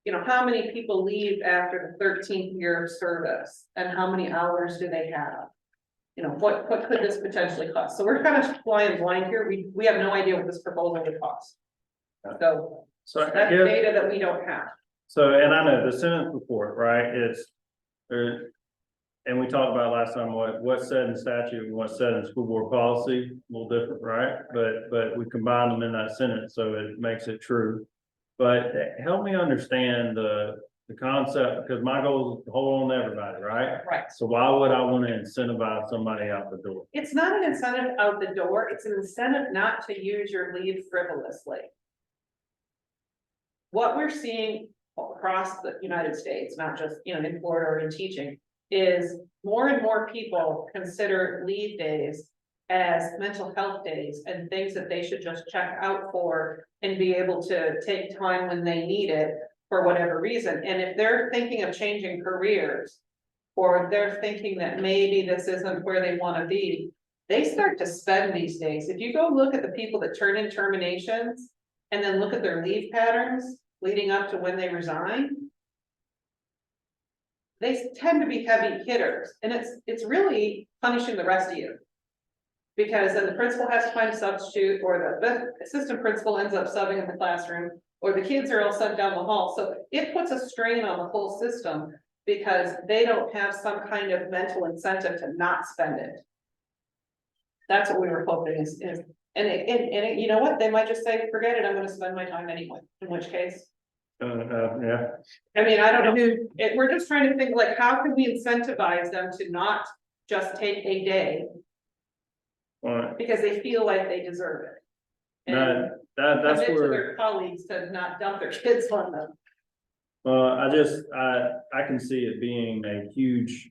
You know, how many people leave after the 13th year of service and how many hours do they have? You know, what could this potentially cost? So we're kind of flying blind here. We have no idea what this proposal would cost. So So I that's guess, data that we don't have. so, and I know the Senate report, right, it's, there. And we talked about last time, what's said in statute and what's said in school board policy, a little different, right? But we combined them in that sentence, so it makes it true. But help me understand the concept, because my goal is to hold on to everybody, right? Right. So why would I want to incentivize somebody out the door? It's not an incentive out the door. It's an incentive not to use your leave frivolously. what we're seeing across the United States, not just, you know, in Florida or in teaching, is more and more people consider leave days as mental health days and things that they should just check out for and be able to take time when they need it for whatever reason. And if they're thinking of changing careers, or they're thinking that maybe this isn't where they want to be, they start to spend these days. If you go look at the people that turn in terminations and then look at their leave patterns leading up to when they resign, they tend to be heavy hitters, and it's really punishing the rest of you. Because then the principal has to find a substitute, or the assistant principal ends up subbing in the classroom, or the kids are all sent down the hall, so it puts a strain on the whole system. Because they don't have some kind of mental incentive to not spend it. That's what we were hoping is, and you know what, they might just say, forget it, I'm gonna spend my time anyway, in which case. Yeah, I mean, I don't know who, we're just trying to think like, how can we incentivize them to not just take a day? Because they feel like they deserve it. And that's commit to where, their colleagues to not dump their kids on them. I can see it being a huge,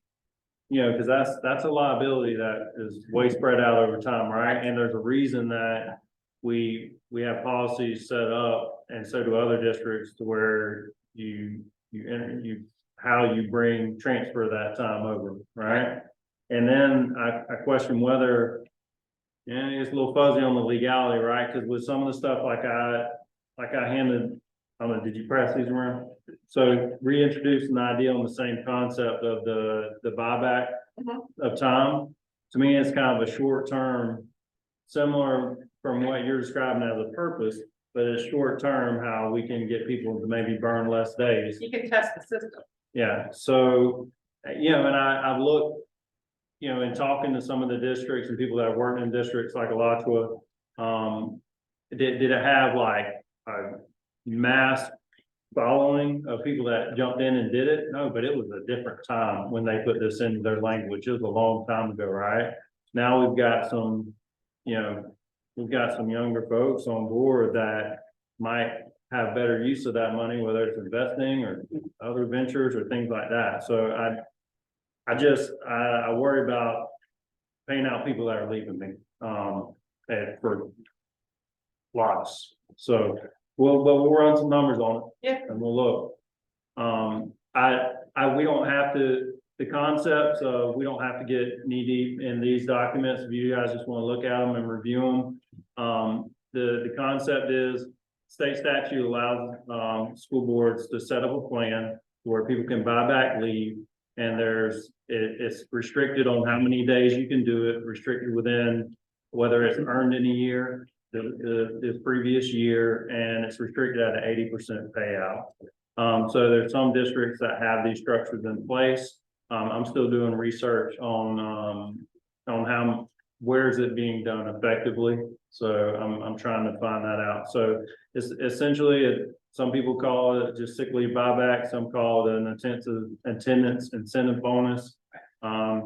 you know, cause that's a liability that is way spread out over time, right? And there's a reason that we have policies set up, and so do other districts, to where you how you transfer that time over, right? And then I question whether, yeah, it's a little fuzzy on the legality, right? Cause with some of the stuff like I handed, I don't know, did you pass these around? So reintroducing the idea on the same concept of the buyback of time. To me, it's kind of a short term, similar from what you're describing as a purpose, but it's short term how we can get people to maybe burn less days. You can test the system. Yeah, so, you know, and I've looked, you know, in talking to some of the districts and people that are working in districts like Alachua, did it have like a mass following of people that jumped in and did it? No, but it was a different time when they put this into their language. It was a long time ago, right? Now we've got some, you know, we've got some younger folks on board that might have better use of that money, whether it's investing or other ventures or things like that. So I worry about paying out people that are leaving me, for lots. So we'll run some numbers on it. Yeah. And we'll look. We don't have to, the concepts of, we don't have to get knee deep in these documents. If you guys just want to look at them and review them. The concept is state statute allows, school boards to set up a plan where people can buy back leave. And it's restricted on how many days you can do it, restricted within whether it's earned in a year, the previous year, and it's restricted at an 80% payout. So there's some districts that have these structures in place. I'm still doing research on where is it being done effectively. So I'm trying to find that out. So it's essentially, some people call it just sick leave buyback. Some call it an attendance incentive bonus.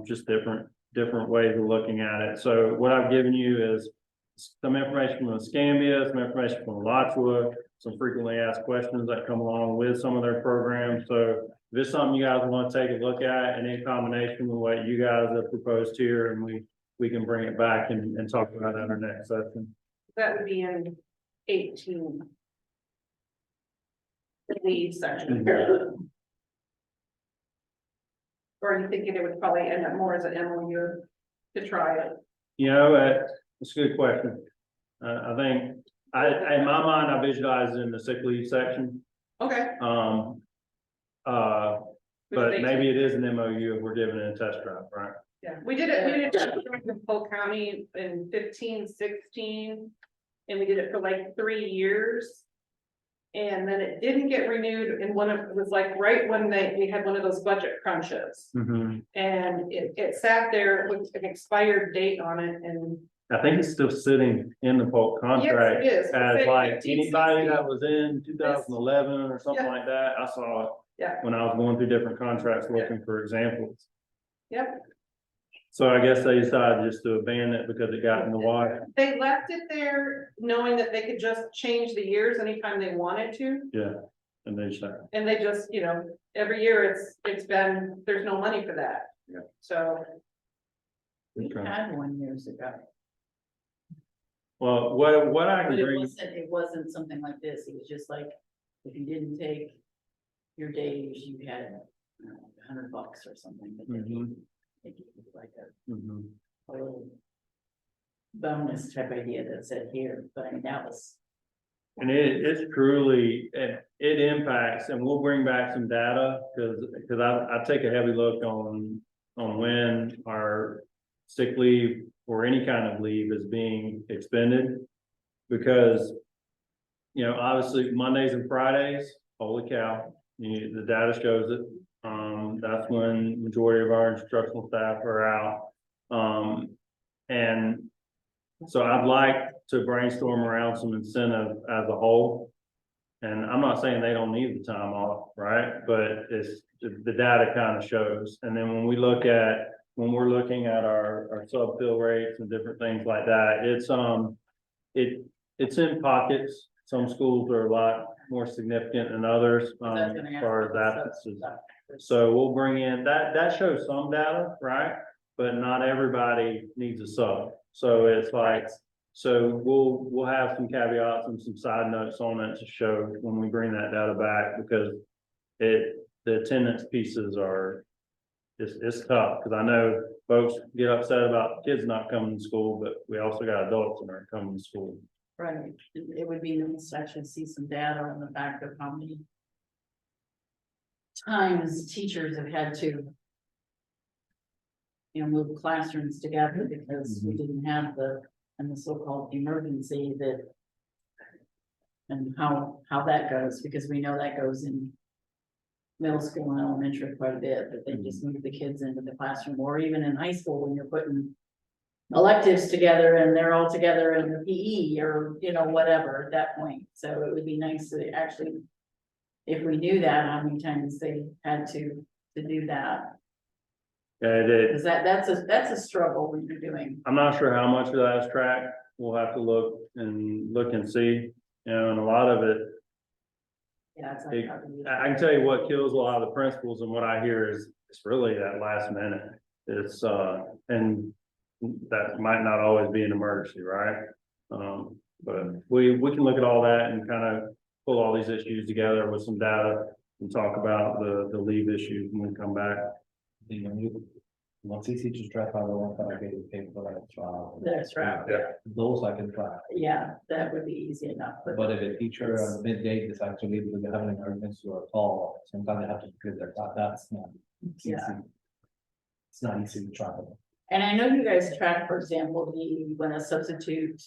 Just different ways of looking at it. So what I've given you is some information from Escambia, some information from Alachua, some frequently asked questions that come along with some of their programs. So if it's something you guys want to take a look at, and in combination with what you guys have proposed here, and we can bring it back and talk about that in our next session. That would be in 18. The lead section. Or are you thinking it would probably end up more as an MOU to try it? You know, it's a good question. I think, in my mind, I visualize it in the sick leave section. Okay. But maybe it is an MOU if we're giving it a test drive, right? Yeah, we did it in Polk County in 15, 16, and we did it for like 3 years. And then it didn't get renewed in it was like right when we had one of those budget crunches. Mm-hmm. And it sat there with an expired date on it, and I think it's still sitting in the Polk contract. yes, it is. As It's like 15, anybody 16. that was in 2011 or something Yeah. like that, I saw it. Yeah. When I was going through different contracts looking for examples. Yep. So I guess they decided just to abandon it because it got in the water. They left it there knowing that they could just change the years anytime they wanted to. Yeah, and they started. And they just, every year it's been, there's no money for that. Yeah. So, We had one years ago. Well, what I But can bring, it wasn't something like this. It was just like, if you didn't take your days, you had, I don't know, $100 or something. But they Mhm. gave you like Mhm. a little bonus type idea that said here, but I mean, that was. And it's truly, it impacts, and we'll bring back some data, because I take a heavy look on when our sick leave or any kind of leave is being expended. Because, obviously Mondays and Fridays, holy cow, the data shows it. That's when majority of our instructional staff are out. And so I'd like to brainstorm around some incentive as a whole. And I'm not saying they don't need the time off, right? But it's, the data kind of shows. And then when we're looking at our sub fill rates and different things like that, it's in pockets. Some schools are a lot more significant than others, as far as absences. So we'll bring in, that shows some data, right? But not everybody needs a sub. So it's like, so we'll have some caveats and some side notes on it to show when we bring that data back, because the attendance pieces are, it's tough, because I know folks get upset about kids not coming to school, but we also got adults that aren't coming to school. Right, it would be nice to actually see some data on the fact of how many times teachers have had to move classrooms together because we didn't have the so-called emergency that. And how that goes, because we know that goes in middle school and elementary quite a bit, that they just move the kids into the classroom, or even in high school when you're putting electives together and they're all together in the PE or, whatever at that point. So it would be nice to actually, if we knew that, how many times they had to do that. Yeah, Cause that's a struggle when you're doing. I'm not sure how much of that is tracked. We'll have to look and see, and a lot of it, Yeah, it's like. how do you- I can tell you what kills a lot of the principals, and what I hear is, it's really that last minute. It's, and that might not always be an emergency, right? But we can look at all that and kind of pull all these issues together with some data and talk about the leave issues when we come back. Once these teachers drop out, I want to get paid for that trial. That's right. Those I can try. Yeah, that would be easy enough, But if a teacher at midday decides to leave because they have an emergency or a call, sometimes they have to give their thought, that's not easy. Yeah. It's not easy to travel. And I know you guys track, for example, when a substitute.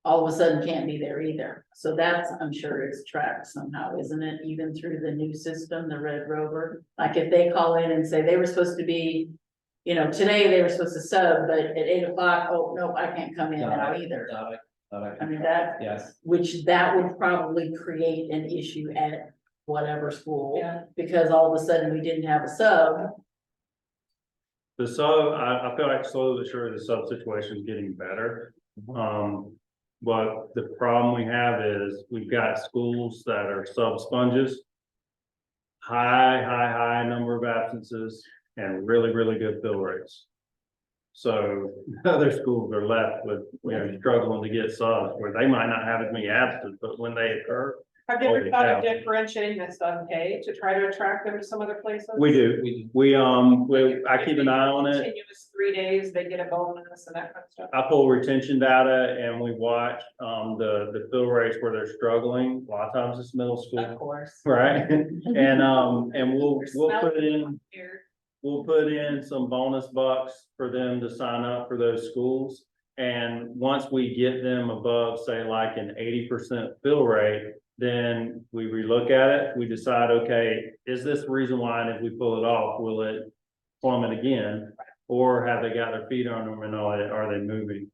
All of a sudden can't be there either, so that's, I'm sure it's tracked somehow, isn't it, even through the new system, the Red Rover? Like if they call in and say they were supposed to be, today they were supposed to sub, but at 8 o'clock, oh, no, I can't come in now either. I mean, that, Yes, which that would probably create an issue at whatever school. Yeah. Because all of a sudden we didn't have a sub. The sub, I feel like slowly but surely the sub situation is getting better. But the problem we have is we've got schools that are sub sponges. High number of absences and really good fill rates. So other schools are left with, struggling to get subs where they might not have as many absences, but when they occur, have you ever Holy thought cow. of differentiating this on pay to try to attract them to some other places? we do. I keep an eye on it. Continuous 3 days, they get a bonus and that kind of stuff. I pull retention data and we watch, the fill rates where they're struggling. A lot of times it's middle Of school, course. right? And we'll put in some bonus bucks for them to sign up for those schools. And once we get them above, say like an 80% fill rate, then we relook at it. We decide, okay, is this the reason why? And if we pull it off, will it plummet again? Or have they got their feet on them and are they moving?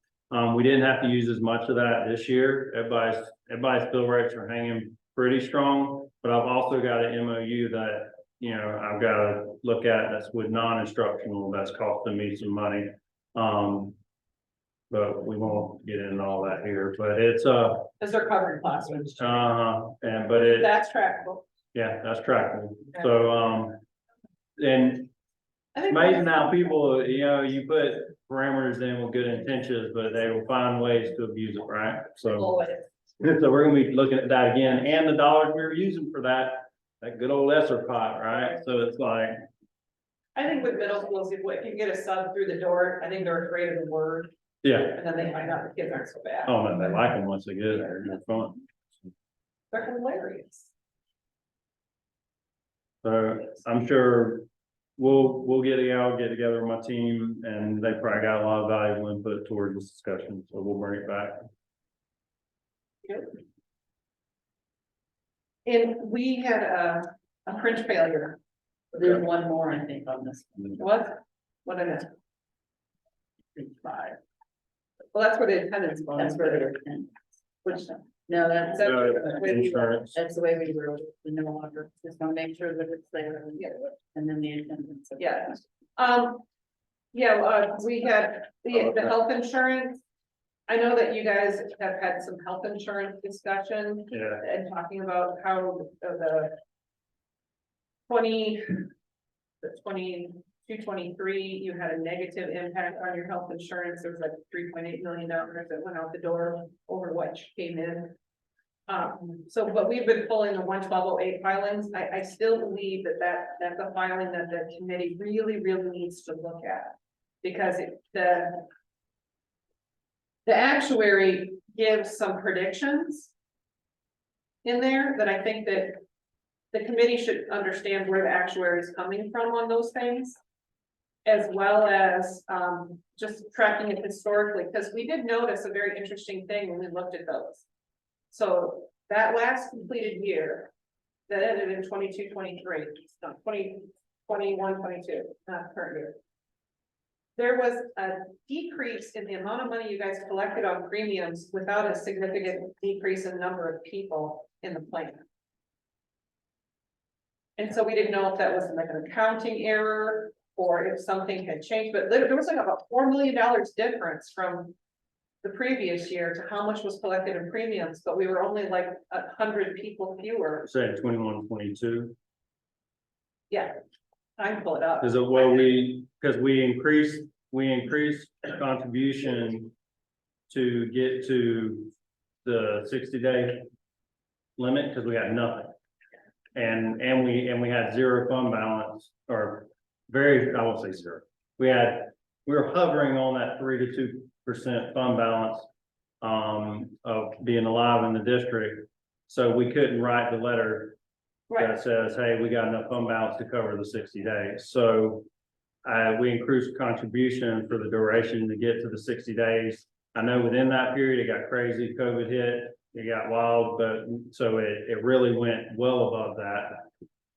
We didn't have to use as much of that this year. Everybody's fill rates are hanging pretty strong, but I've also got an MOU that, you know, I've got to look at that's with non-instructional, that's costing me some money. But we won't get into all that here, but it's, Cause they're covering classrooms. and, but it, That's trackable. yeah, that's trackable. So, and I think amazing how people, you know, you put parameters in with good intentions, but they will find ways to abuse it, right? So, always. so we're gonna be looking at that again, and the dollars we were using for that good old ESSER pot, right? So it's like, I think with middle schools, if you get a sub through the door, I think they're afraid of the word, yeah, and then they find out the kids aren't so bad. oh, no, they like them once they get there, they're fun. They're hilarious. So I'm sure we'll get together with my team, and they probably got a lot of valuable input towards this discussion, so we'll bring it back. And we had a print failure. There's one more, I think, on this. What I missed? Five. Well, that's where the attendance That's bonus, where they're in. which, No, that's, Insurance, that's the way we wrote it, we no longer, just wanna make sure that it's there, and then the attendance. yeah. We had the health insurance. I know that you guys have had some health insurance discussion yeah, and talking about how the 22-23, you had a negative impact on your health insurance. There was like $3.8 million that went out the door over what came in. But we've been pulling the 11208 filings. I still believe that's a filing that the committee really needs to look at. Because the actuary gives some predictions in there that I think that the committee should understand where the actuary is coming from on those things. As well as just tracking it historically, because we did notice a very interesting thing when we looked at those. So that last completed year, that ended in 22-23, not 20-21-22, not current year. There was a decrease in the amount of money you guys collected on premiums without a significant decrease in number of people in the plan. And so we didn't know if that was like an accounting error or if something had changed, but there was like about $4 million difference from the previous year to how much was collected in premiums, but we were only like 100 people fewer. say 21, 22. Yeah, I can pull it up. Is it because we increased contribution to get to the 60-day limit, because we had nothing. And we had zero fund balance, or I won't say zero. We were hovering on that 3 to 2% fund balance of being alive in the district. So we couldn't write the letter that says, hey, we got enough fund balance to cover the 60 days. So we increased contribution for the duration to get to the 60 days. I know within that period, it got crazy, COVID hit, it got wild, but so it really went well above that.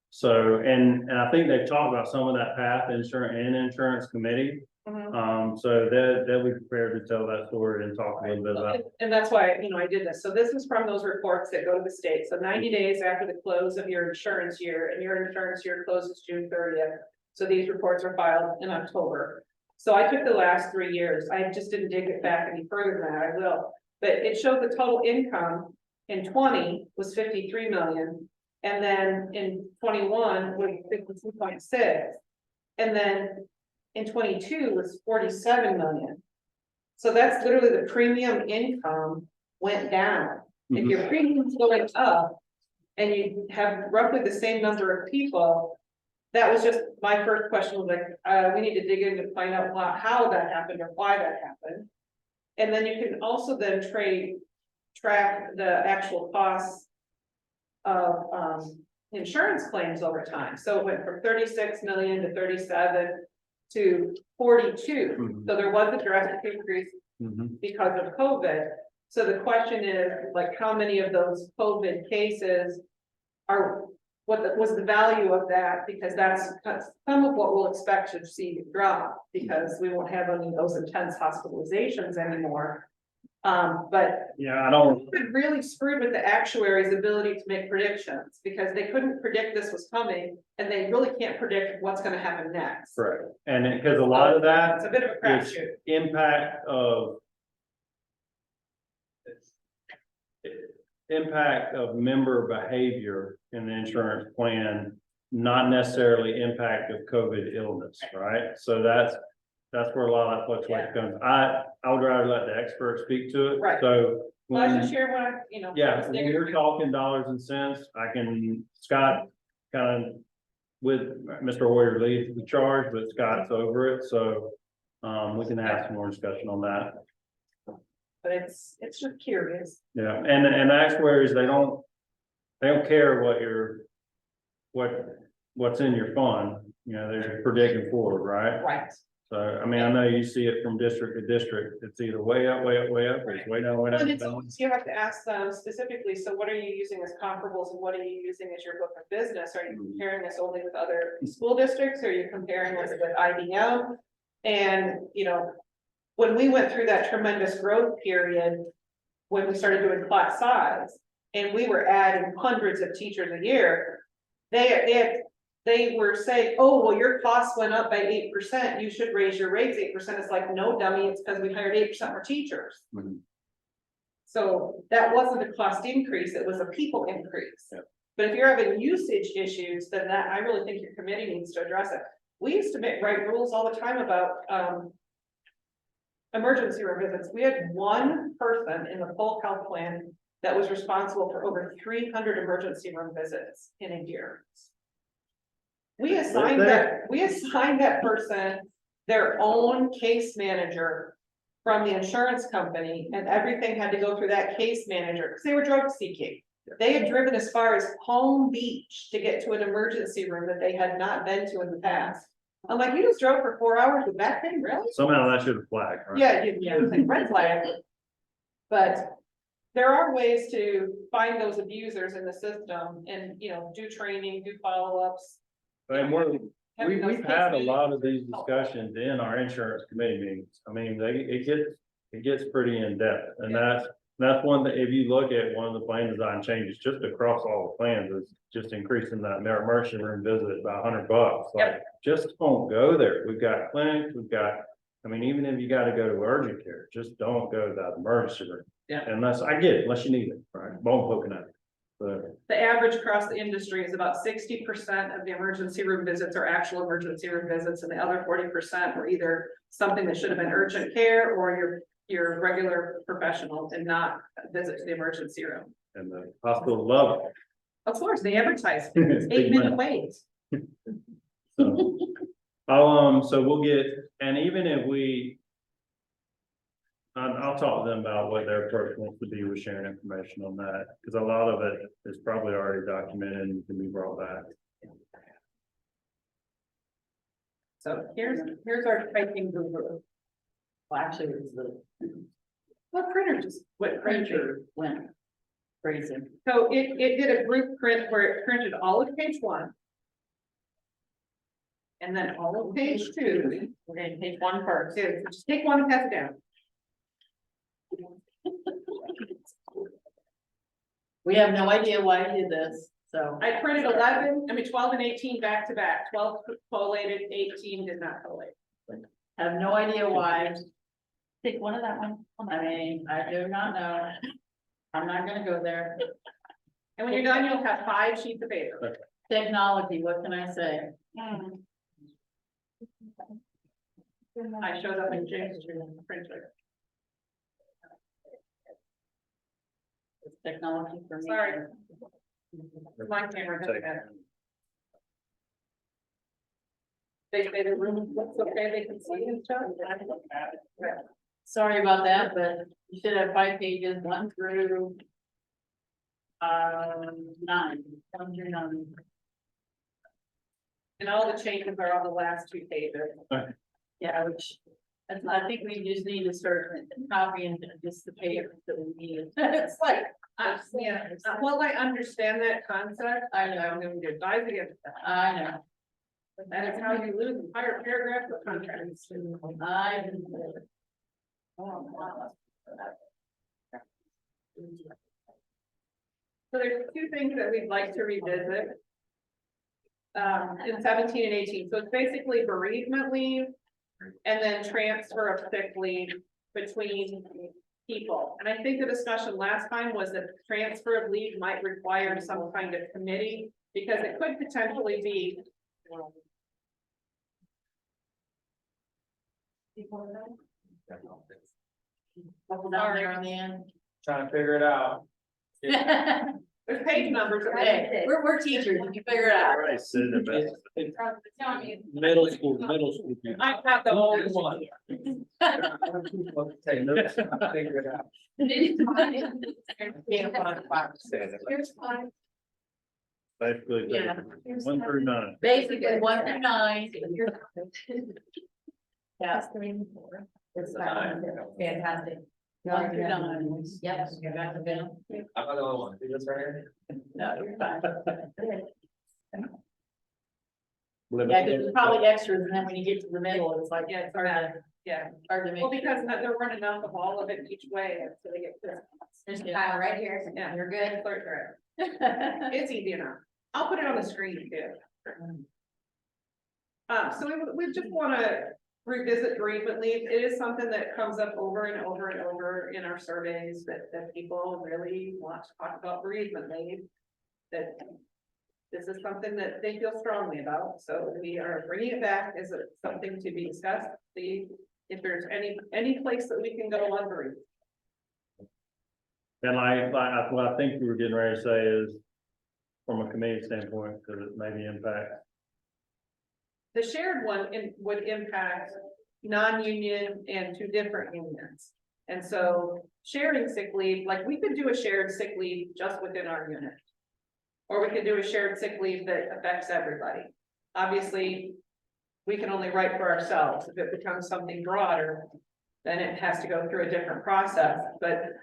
So, and I think they've talked about some of that path, insurance committee. So they'll be prepared to tell that story and talk a little bit about. And that's why, I did this. So this is from those reports that go to the state. So 90 days after the close of your insurance year, and your insurance year closes June 30th. So these reports are filed in October. So I took the last 3 years. I just didn't dig it back any further than that. I will. But it showed the total income in 20 was 53 million. And then in 21 was 52.6. And then in 22 was 47 million. So that's literally the premium income went down. If your premium's going up and you have roughly the same number of people, that was just my first question was like, we need to dig in to find out how that happened or why that happened. And then you can also then track the actual costs of insurance claims over time. So it went from 36 million to 37 to 42. So there was a drastic increase because of COVID. So the question is, like, how many of those COVID cases are, what was the value of that? Because that's some of what we'll expect to see drop, because we won't have any of those intense hospitalizations anymore. But Yeah, I don't, it really screwed with the actuaries' ability to make predictions, because they couldn't predict this was coming, and they really can't predict what's gonna happen next. correct, and because a lot of that It's a bit of a is crapshoot. impact of member behavior in the insurance plan, not necessarily impact of COVID illness, right? So that's where a lot of that fluctuation comes. I would rather let the experts speak to it. Right. So Well, I when, just share what I, you know. yeah, just when dig you're it. talking dollars and cents, Scott kind of with Mr. Warrior leads the charge, but Scott's over it, so we can have some more discussion on that. But it's just curious. Yeah, and actuaries, they don't care what's in your fund, you know, they're just predicting forward, right? Right. So, I mean, I know you see it from district to district, it's either way up, way up, way up, or it's way down, way And down. it's always, you have to ask them specifically, so what are you using as comparables and what are you using as your book of business? Are you comparing this only with other school districts? Are you comparing this with IBM? And, you know, when we went through that tremendous growth period, when we started doing class size, and we were adding hundreds of teachers a year, they were saying, oh, well, your costs went up by 8%, you should raise your rates 8%. It's like, no, dummy, it's because we hired 8% more teachers. Mhm. So that wasn't a cost increase, it was a people increase. Yeah. But if you're having usage issues, then that, I really think your committee needs to address it. We used to write rules all the time about, emergency room visits. We had one person in the full health plan that was responsible for over 300 emergency room visits in a year. We assigned that person their own case manager from the insurance company, and everything had to go through that case manager, because they were drug seeking. They had driven as far as Palm Beach to get to an emergency room that they had not been to in the past. I'm like, you just drove for 4 hours with that thing, really? Somehow that should have flagged, right? Yeah, you think red flag. But there are ways to find those abusers in the system and, you know, do training, do follow-ups. And having those we've had a case lot of these discussions in our insurance committee meetings. I mean, it gets pretty in depth, and that's one that, if you look at one of the plan design changes, just across all the plans, is just increasing that emergency room visit by $100. Like, just don't go there. We've got clinics, I mean, even if you gotta go to urgent care, just don't go to that emergency room. Yeah. Unless you need it, right? Bone poking out. But The average across the industry is about 60% of the emergency room visits are actual emergency room visits, and the other 40% were either something that should have been urgent care or your regular professional and not a visit to the emergency room. and the hospital love it. Of course, they advertise It's big 8-minute wait. So, so we'll get, and even if I'll talk to them about what their approach wants to be with sharing information on that, because a lot of it is probably already documented and can be brought back. So here's our typing guru. Well, actually, it was What printer just, what printer? printer went crazy. So it did a group print where it printed all of page 1. And then all of page 2. We're gonna take one first. So just take one and pass it down. We have no idea why I did this, so. I printed 12 and 18 back to back, 12 collated, 18 did not collate. Have no idea why. Take one of that one. I mean, I do not know. I'm not gonna go there. And when you're done, you'll have 5 sheets of paper. Technology, what can I say? I showed up in James' printer. It's technology for me. Sorry. My camera doesn't matter. They say the room looks okay, they can see and stuff. Sorry about that, but you should have 5 pages, 1 through 9, 1 through 9. And all the changes are on the last 2 pages. Yeah, which, I think we just need to start copying just the paper that we need. It's like, Yeah, well, I understand that concept. I know. I'm going to advise against that. I know, That is how you lose entire paragraphs of contracts. I. Oh, wow. So there's two things that we'd like to revisit. In 17 and 18, so it's basically bereavement leave. And then transfer of sick leave between people. And I think the discussion last time was that transfer of leave might require some kind of committee, because it could potentially be. Couple down there on the end. Trying to figure it out. There's page numbers. Hey, we're teachers, you can figure it out. Alright, sit in the best. Middle school. I have the old one. Take notes, figure it out. Basically, Yeah. 1 through 9. Basically, 1 through 9. Yeah. It's fantastic. 1 through 9. Yes, you got the bill. I'm not the only one, see this right here? No, you're fine. Living Yeah, because there's probably extras, and then when you get to the middle, it's like, Yeah, it's hard to, Yeah, hard to make. well, because there weren't enough of all of it each way, so they get. There's a file right here, so Yeah. you're good. It's easy enough. I'll put it on the screen too. So we just wanna revisit bereavement leave. It is something that comes up over and over and over in our surveys, that people really want to talk about bereavement leave. That this is something that they feel strongly about, so we are bringing it back as something to be discussed. See if there's any place that we can go on bereavement. And what I think we were getting ready to say is, from a committee standpoint, because it maybe impact. The shared one would impact non-union and 2 different unions. And so sharing sick leave, like we could do a shared sick leave just within our unit. Or we could do a shared sick leave that affects everybody. Obviously, we can only write for ourselves. If it becomes something broader, then it has to go through a different process, but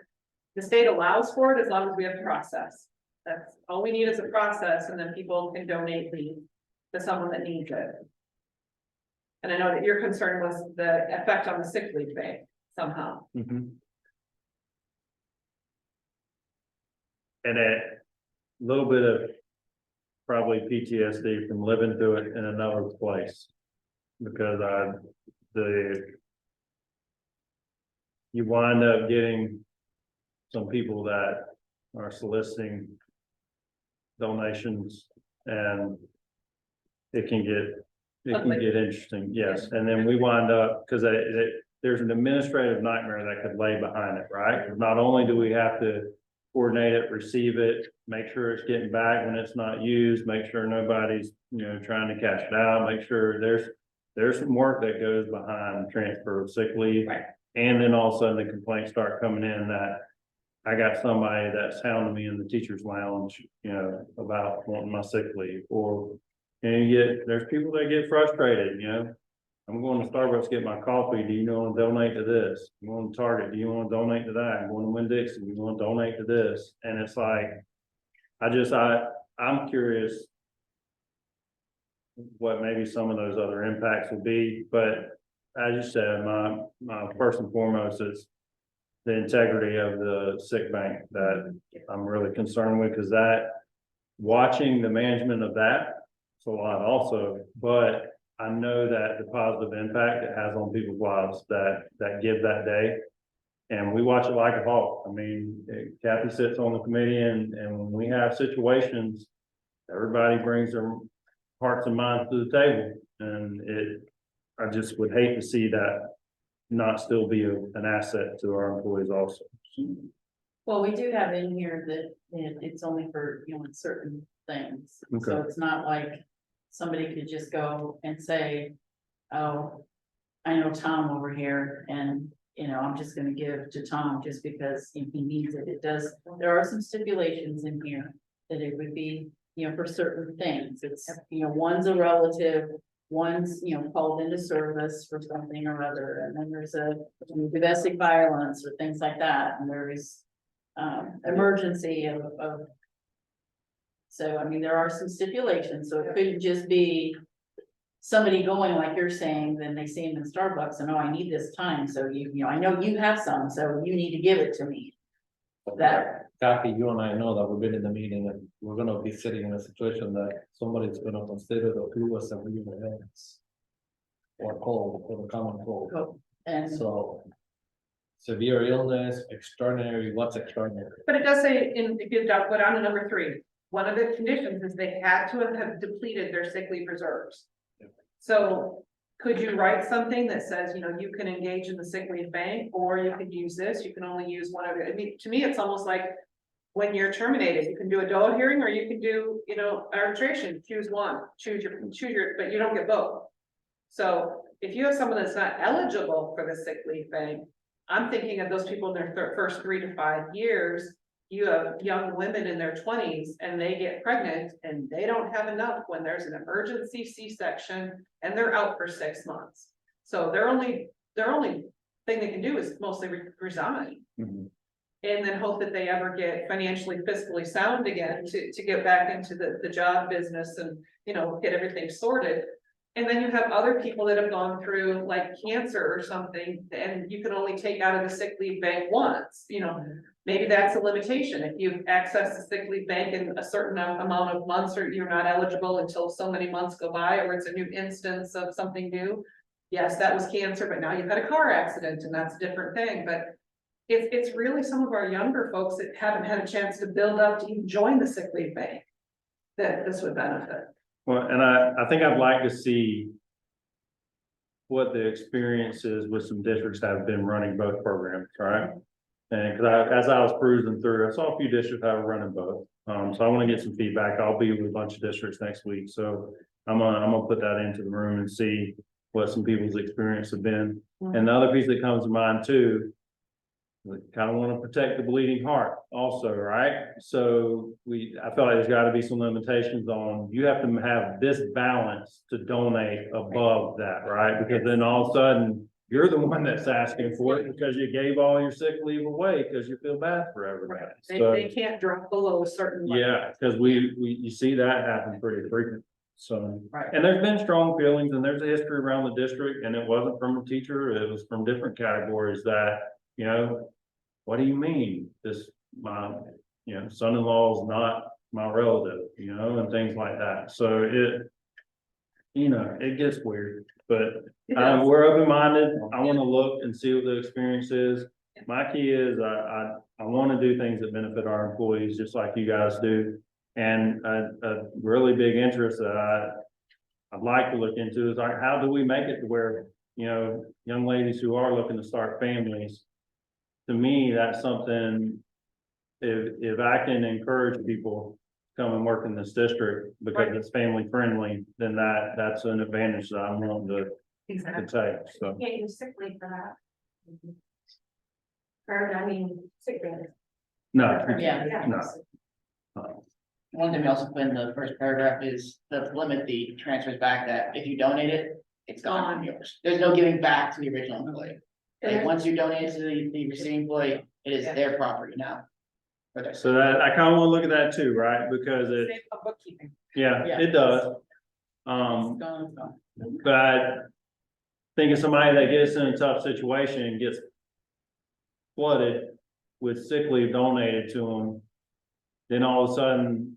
the state allows for it as long as we have a process. That's all we need is a process, and then people can donate leave to someone that needs it. And I know that your concern was the effect on the sick leave bank somehow. And a little bit of probably PTSD from living through it in another place. Because you wind up getting some people that are soliciting donations, and it can get interesting, yes, and then we wind up, because there's an administrative nightmare that could lay behind it, right? Not only do we have to coordinate it, receive it, make sure it's getting back when it's not used, make sure nobody's, trying to cash it out, make sure there's some work that goes behind transfer of sick leave. Right. And then all of a sudden the complaints start coming in that I got somebody that's hounding me in the teacher's lounge, about wanting my sick leave, or, there's people that get frustrated, I'm going to Starbucks to get my coffee, do you want to donate to this? I'm going to Target, do you want to donate to that? I'm going to Winn-Dixie, you want to donate to this? And it's like, I'm curious what maybe some of those other impacts will be, but as you said, my first and foremost is the integrity of the sick bank that I'm really concerned with, because watching the management of that, it's a lot also, but I know that the positive impact it has on people's lives that give that day. And we watch it like a hawk. I mean, Kathy sits on the committee, and when we have situations, everybody brings their hearts and minds to the table. And I just would hate to see that not still be an asset to our employees also. Well, we do have in here that it's only for, certain things. So Okay. it's not like somebody could just go and say, oh, I know Tom over here, and, I'm just gonna give to Tom just because he needs it. There are some stipulations in here that it would be, for certain things. It's, one's a relative, one's, called into service for something or other, and then there's a domestic violence or things like that, and there is emergency of. So, I mean, there are some stipulations, so it couldn't just be somebody going like you're saying, then they see him in Starbucks and, oh, I need this time, so I know you have some, so you need to give it to me. That, Kathy, you and I know that we've been in the meeting and we're gonna be sitting in a situation that somebody's gonna consider the flu as a real events. Or cold, or the common cold, and so. Severe illness, extraordinary, what's extraordinary? But it does say in, if you go down to number 3, one of the conditions is they had to have depleted their sick leave reserves. So could you write something that says, you can engage in the sick leave bank, or you could use this, you can only use one of it. I mean, to me, it's almost like when you're terminated, you can do a DOA hearing, or you can do, arbitration, choose one, choose your, but you don't get both. So if you have someone that's not eligible for the sick leave bank, I'm thinking of those people in their first 3 to 5 years. You have young women in their 20s and they get pregnant and they don't have enough when there's an emergency C-section and they're out for 6 months. So their only thing they can do is mostly resign. Mhm. And then hope that they ever get financially, fiscally sound again to get back into the job business and, get everything sorted. And then you have other people that have gone through like cancer or something, and you can only take out of the sick leave bank once, maybe that's a limitation. If you access the sick leave bank in a certain amount of months, or you're not eligible until so many months go by, or it's a new instance of something new. Yes, that was cancer, but now you've had a car accident and that's a different thing, but it's really some of our younger folks that haven't had a chance to build up to even join the sick leave bank that this would benefit. Well, and I think I'd like to see what the experience is with some districts that have been running both programs, right? And as I was cruising through, I saw a few districts that were running both. So I want to get some feedback. I'll be with a bunch of districts next week, so I'm gonna put that into the room and see what some people's experience have been. And the other piece that comes to mind too, we kind of want to protect the bleeding heart also, right? So I feel like there's got to be some limitations on, you have to have this balance to donate above that, right? Because then all of a sudden, you're the one that's asking for it because you gave all your sick leave away because you feel bad for everybody. They can't drop below a certain. level. Yeah, because you see that happen pretty frequent. So, Right. and there's been strong feelings and there's a history around the district, and it wasn't from a teacher, it was from different categories that, what do you mean? My son-in-law is not my relative, and things like that. So it gets weird, but It does. we're open-minded. I want to look and see what the experience is. My key is I want to do things that benefit our employees, just like you guys do. And a really big interest that I'd like to look into is like, how do we make it to where, young ladies who are looking to start families, to me, that's something, if I can encourage people to come and work in this district because it's family friendly, then that's an advantage that I'm willing to Exactly. take, so. Can't use sick leave for that. Or, sick leave. No, Yeah. no. One thing we also put in the first paragraph is to limit the transfers back, that if you donate it, it's gone from yours. There's no giving back to the original employee. Like, once you donate to the receiving employee, it is their property now. For their- So that, I kind of want to look at that too, right? Because Save on bookkeeping. yeah, Yeah. it does. It's gone, it's gone. But I think of somebody that gets in a tough situation and gets flooded with sick leave donated to them, then all of a sudden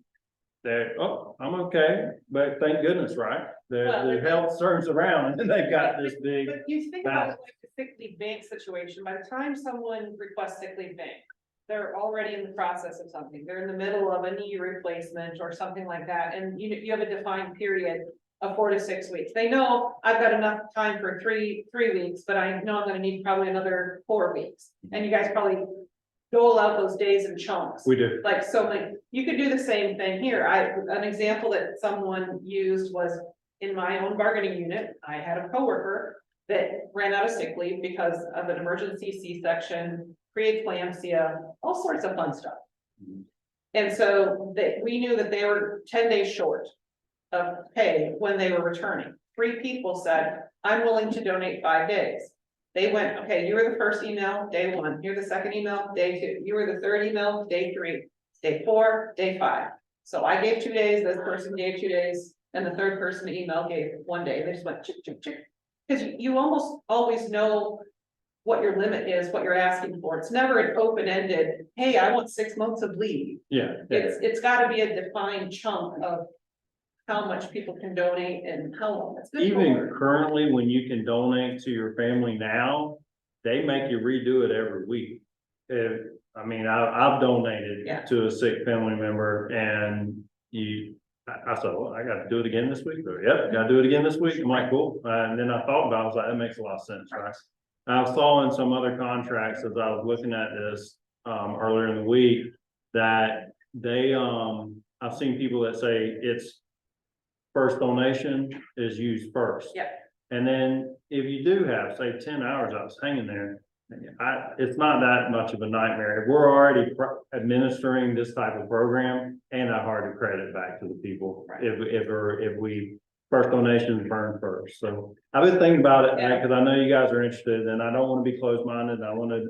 they're, oh, I'm okay, but thank goodness, right? The health turns around and they've got this big, But you think about it like the sick leave bank situation, by the time someone requests sick leave bank, they're already in the process of something. They're in the middle of a knee replacement or something like that, and you have a defined period of 4 to 6 weeks. They know I've got enough time for three weeks, but I know I'm gonna need probably another 4 weeks. And you guys probably dole out those days in chunks. we do. Like, so like, you could do the same thing here. An example that someone used was in my own bargaining unit, I had a coworker that ran out of sick leave because of an emergency C-section, preeclampsia, all sorts of fun stuff. And so we knew that they were 10 days short of pay when they were returning. 3 people said, I'm willing to donate 5 days. They went, okay, you were the first email, day 1, you're the second email, day 2, you were the third email, day 3, day 4, day 5. So I gave 2 days, this person gave 2 days, and the third person email gave 1 day. They just went chick, chick, chick. Because you almost always know what your limit is, what you're asking for. It's never an open-ended, hey, I want 6 months of leave. Yeah. It's gotta be a defined chunk of how much people can donate and how long. It's good Even for. currently, when you can donate to your family now, they make you redo it every week. I mean, I've donated Yeah. to a sick family member and I said, well, I gotta do it again this week. Or, yep, gotta do it again this week. I'm like, cool. And then I thought about it, I was like, that makes a lot of sense, right? I saw in some other contracts as I was looking at this, earlier in the week, that they, I've seen people that say it's first donation is used first. Yeah. And then if you do have, say, 10 hours I was hanging there, it's not that much of a nightmare. If we're already administering this type of program, and I hard to credit back to the people. Right. If we first donations burn first. So I've been thinking about it, Yeah. because I know you guys are interested, and I don't want to be closed-minded. I want to,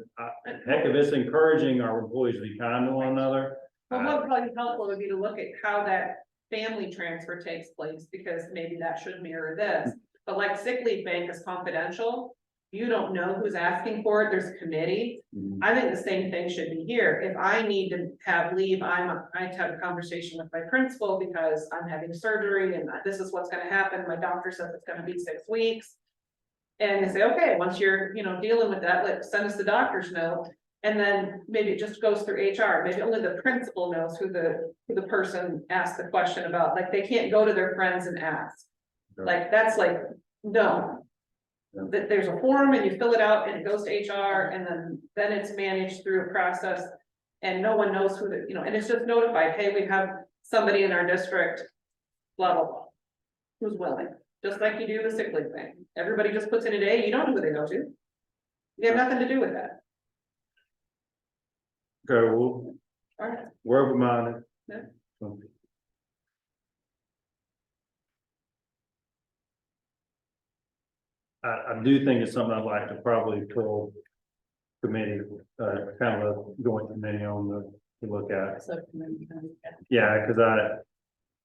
heck, if it's encouraging our employees to be kind to one another. Well, what would probably be helpful would be to look at how that family transfer takes place, because maybe that should mirror this. But like sick leave bank is confidential, you don't know who's asking for it, there's a committee. I think the same thing should be here. If I need to have leave, I have a conversation with my principal because I'm having surgery and this is what's gonna happen. My doctor says it's gonna be 6 weeks. And they say, okay, once you're, dealing with that, send us the doctor's note. And then maybe it just goes through HR. Maybe only the principal knows who the person asked the question about. Like, they can't go to their friends and ask. Like, that's like, no. That there's a form and you fill it out and it goes to HR and then it's managed through a process. And no one knows who and it's just notified, hey, we have somebody in our district, blah, blah, blah. Who's willing, just like you do the sick leave thing. Everybody just puts in a day, you don't know who they go to. You have nothing to do with that. Okay, well, All right. we're open-minded. Yeah. I do think it's something I'd like to probably pull committee, kind of a joint committee on to look at. Yeah, because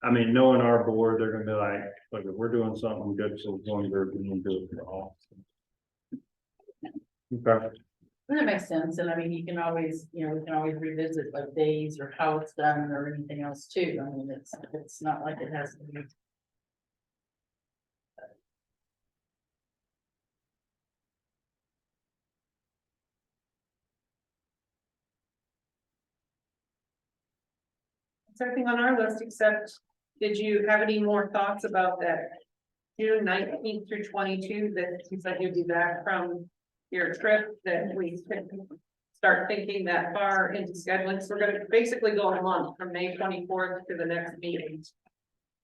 I mean, knowing our board, they're gonna be like, look, if we're doing something good for one group, we can do it for all. Okay. That makes sense, and I mean, you can always, we can always revisit like days or how it's done or anything else too. I mean, it's not like it has to be. That's everything on our list, except, did you have any more thoughts about that? June 19th through 22, that you said you'd be back from your trip, that we could start thinking that far into scheduling. So we're gonna basically go a month from May 24th to the next meeting.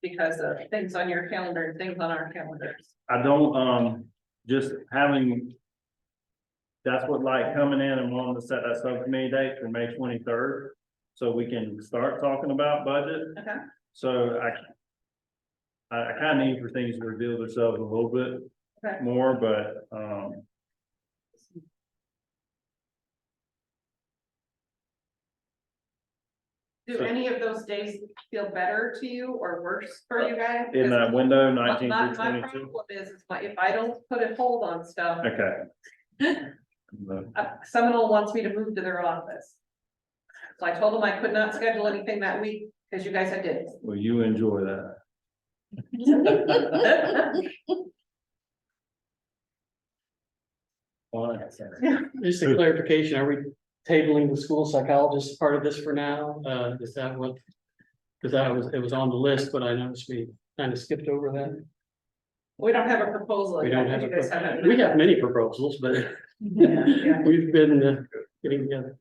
Because of things on your calendar and things on our calendars. I don't, just having. That's what like coming in and wanting to set that subcommittee date for May 23rd. So we can start talking about budget. Okay. So I kind of need for things to reveal themselves a little bit Okay. more, but, Do any of those days feel better to you or worse for you guys? in that window, My 19 my through 22. problem is if I don't put a hold on stuff, Okay. Seminole wants me to move to their office. So I told them I could not schedule anything that week because you guys had did. Well, you enjoy that. Just a clarification, are we tabling the school psychologist part of this for now? Is that what? Because it was on the list, but I noticed we kind of skipped over that. We don't have a proposal. We yet, don't have you guys haven't- we have many proposals, but Yeah. we've been getting together.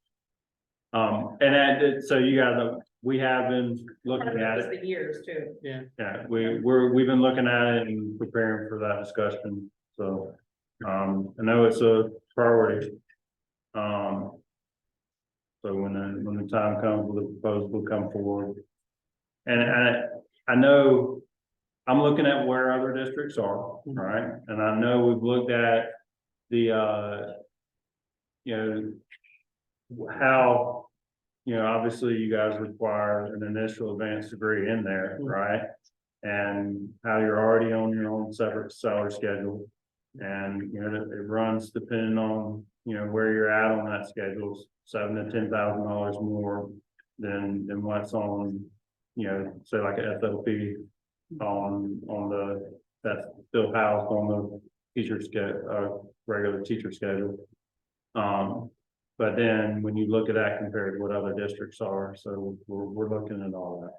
And so you guys, we have been looking at It's it. the years too. Yeah. Yeah, we've been looking at it and preparing for that discussion, so, I know it's a priority. So when the time comes, the proposal will come forward. And I know, I'm looking at where other districts are, right? And I know we've looked at the, how, obviously you guys require an initial advanced degree in there, right? And how you're already on your own separate salary schedule. And, it runs depending on, you know, where you're at on that schedule, $7,000 to $10,000 more than what's on, you know, say like a SLP on that's still housed on the teacher schedule, regular teacher schedule. But then when you look at that compared to what other districts are, so we're looking at all that.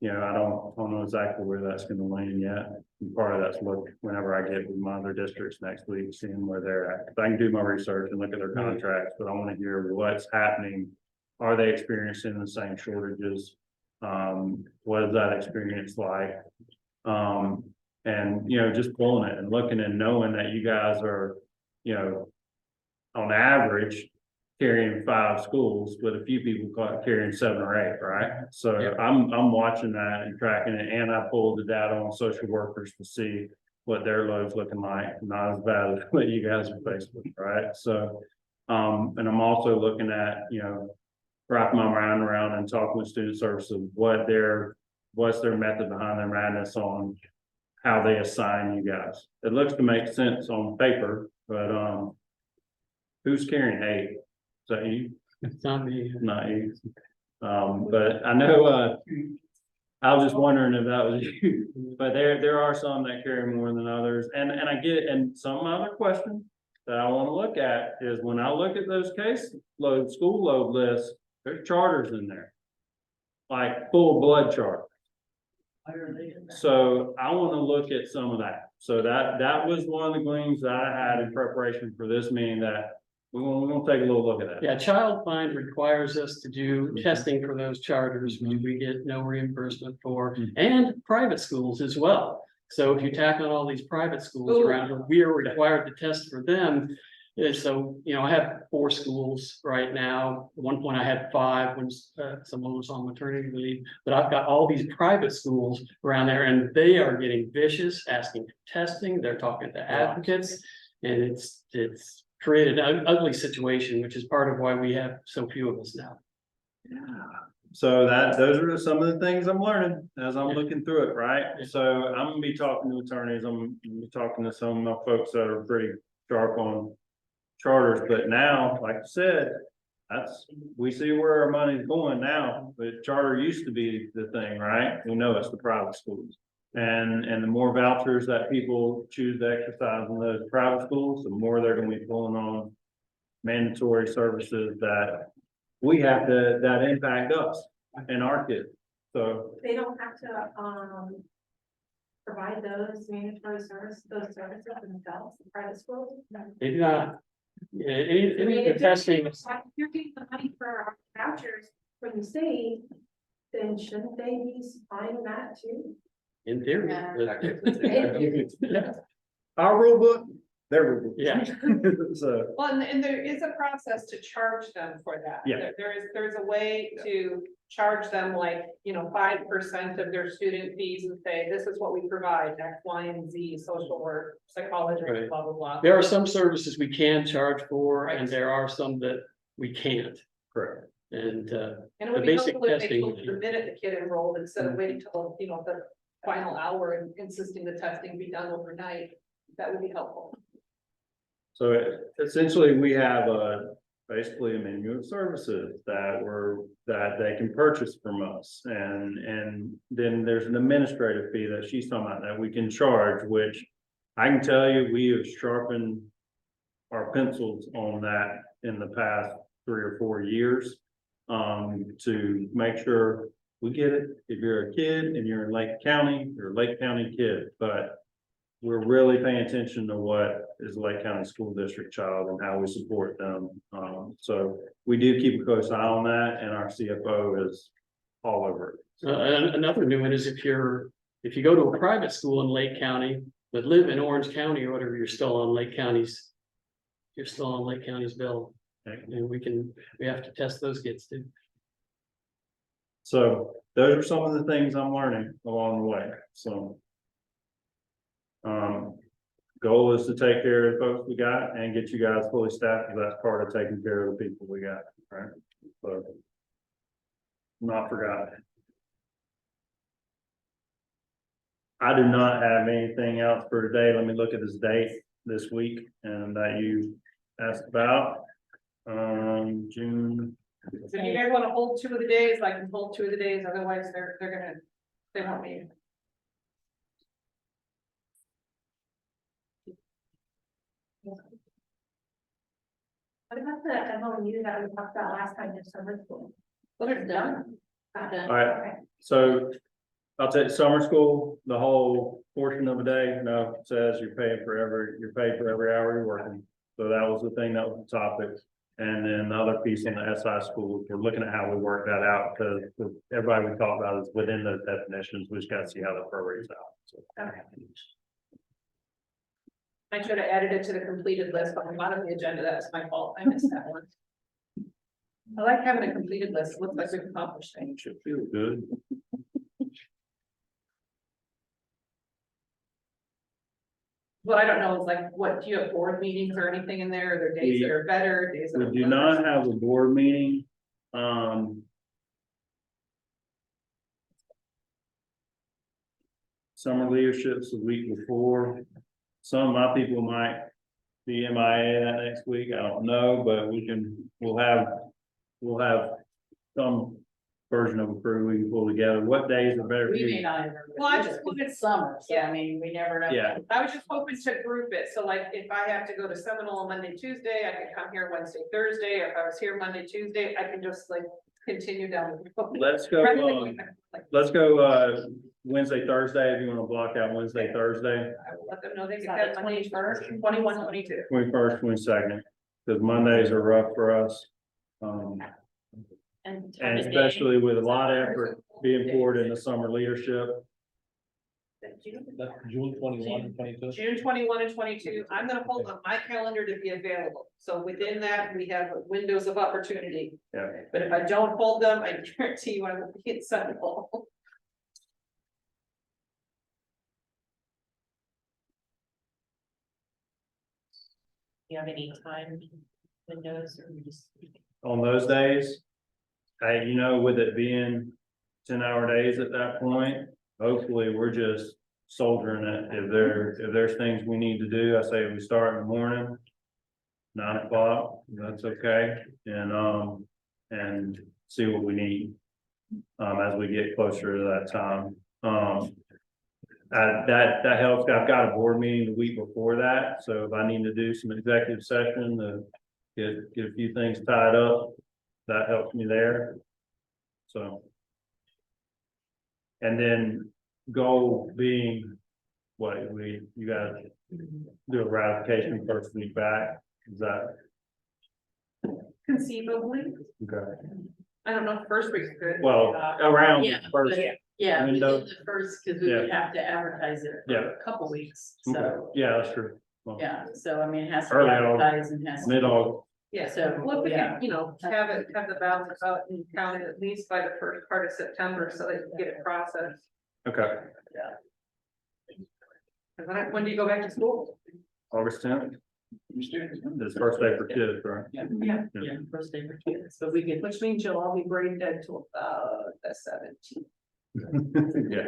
You know, I don't know exactly where that's gonna land yet. And part of that's look, whenever I get with my other districts next week, seeing where they're at. 'Cause I can do my research and look at their contracts, but I wanna hear what's happening. Are they experiencing the same shortages? What is that experience like? And, you know, just pulling it and looking and knowing that you guys are, you know, on average, carrying 5 schools, with a few people carrying 7 or 8, right? So Yeah. I'm watching that and tracking it, and I pulled the data on social workers to see what their load's looking like, not as bad as what you guys are faced with, right? So, and I'm also looking at, you know, wrapping my mind around and talking with student services, what's their method behind their madness on how they assign you guys. It looks to make sense on paper, but, who's carrying 8? Is that you? It's not me. Not you. But I know, I was just wondering if that was you, but there are some that carry more than others, and I get it, and some other question that I wanna look at is when I look at those school load lists, there's charters in there. Like full blood charter. So I wanna look at some of that. So that was one of the gleams that I had in preparation for this meeting, that we're gonna take a little look at that. Yeah, Child Find requires us to do testing for those charters, which we get no reimbursement for, and private schools as well. So if you tack on all these private schools around, here, we are required to test for them. And so, you know, I have 4 schools right now. At one point I had 5 when someone was on maternity leave, but I've got all these private schools around there, and they are getting vicious, asking for testing. They're talking to advocates, and it's created an ugly situation, which is part of why we have so few of us now. So those are some of the things I'm learning as I'm looking through it, right? So I'm gonna be talking to attorneys, I'm gonna be talking to some of my folks that are pretty sharp on charters, but now, like I said, we see where our money's going now, but charter used to be the thing, right? We know it's the private schools. And the more vouchers that people choose to exercise in those private schools, the more they're gonna be pulling on mandatory services that that impact us and our kids. So, They don't have to, provide those mandatory services themselves, the private schools? They do not, yeah, any of the testing, If you're getting the money for our vouchers from the state, then shouldn't they be supplying that too? in theory. Yeah. our rule book, their rule book. Yeah. So, Well, and there is a process to charge them for that. Yeah. There's a way to charge them like, 5% of their student fees and say, this is what we provide, X, Y, and Z, social work, psychology, Right. blah, blah, blah. There are some services we can charge for, and there are some that we can't. correct. And And it would the be basic helpful if they testing- told the minute the kid enrolled, instead of waiting till, the final hour and insisting the testing be done overnight. That would be helpful. So essentially, we have basically a menu of services that they can purchase from us. And then there's an administrative fee that she's talking about that we can charge, which I can tell you, we have sharpened our pencils on that in the past 3 or 4 years. To make sure we get it. If you're a kid and you're in Lake County, you're a Lake County kid, but we're really paying attention to what is Lake County School District child and how we support them. So we do keep a close eye on that, and our CFO is all over it. and another new one is if you go to a private school in Lake County, but live in Orange County or whatever, you're still on Lake County's bill. And we have to test those kids too. So those are some of the things I'm learning along the way, so. Goal is to take care of the folks we got and get you guys fully staffed, because that's part of taking care of the people we got, right? So. Not forgotten. I do not have anything else for today. Let me look at this date. this week and that you asked about. June, So if you guys wanna hold 2 of the days, I can hold 2 of the days, otherwise they won't meet. What about the MOU that we talked about last time in summer school? Well, they're done. Done. all right, so I'll take summer school, the whole portion of the day, no, it says you're paid for every hour you're working. So that was the thing, that was the topic. And then the other piece on the SI schools, we're looking at how we work that out, because everybody we talk about is within those definitions, we just gotta see how the prorates out. So, Okay. I should have added it to the completed list, but I'm not on the agenda, that's my fault, I missed that one. I like having a completed list, looks like we've accomplished things. should feel good. What I don't know is like, what, do you have board meetings or anything in there, are there days that are better, days that We are do worse? not have a board meeting, summer leadership's the week before. Some of my people might be MIA that next week, I don't know, but we'll have some version of a crew we can pull together. What days are better for We may you? not even. Well, I just It's wanted- summer, so I mean, we never know. Yeah. I was just hoping to group it, so like, if I have to go to Seminole on Monday, Tuesday, I could come here Wednesday, Thursday, or if I was here Monday, Tuesday, I can just like continue down. the road. Let's go, Rather than going back, like, let's go, Wednesday, Thursday, if you wanna block out Wednesday, Thursday, I will let them know they Is can that have the Monday, 21st? 21, 22. 21st, 22nd, because Mondays are rough for us. And And especially with a lot of effort being poured into summer leadership. That's June 21, 22. June 21 and 22, I'm gonna hold on my calendar to be available, so within that, we have windows of opportunity. Yeah. But if I don't hold them, I guarantee you I will be at Seminole. You have any time windows or we just? On those days. With it being 10-hour days at that point, hopefully we're just soldiering it. If there's things we need to do, I say we start in the morning. 9 o'clock, that's okay, and see what we need. As we get closer to that time. That helps. I've got a board meeting the week before that, so if I need to do some executive session to get a few things tied up, that helps me there. So. And then goal being, you guys do a ratification first week back, is that, Conceivably, okay? I don't know if first week's good. Well, around the Yeah, first, but- Yeah, within window. the first, because we would have to advertise it Yeah. for a couple weeks, okay, so, yeah, that's true. Well, yeah, so I mean, it has to be Early August, advertised and has. to be- Mid-August, Yeah, So, well, if we yeah. could, have the balance out and count it at least by the first part of September, so they can get it processed. okay, And when do you go back to school? August 10th. This first day for kids, right? Yeah. Yeah, first day for kids, but we could, Which means you'll all be brain dead till about the 17th, Yeah,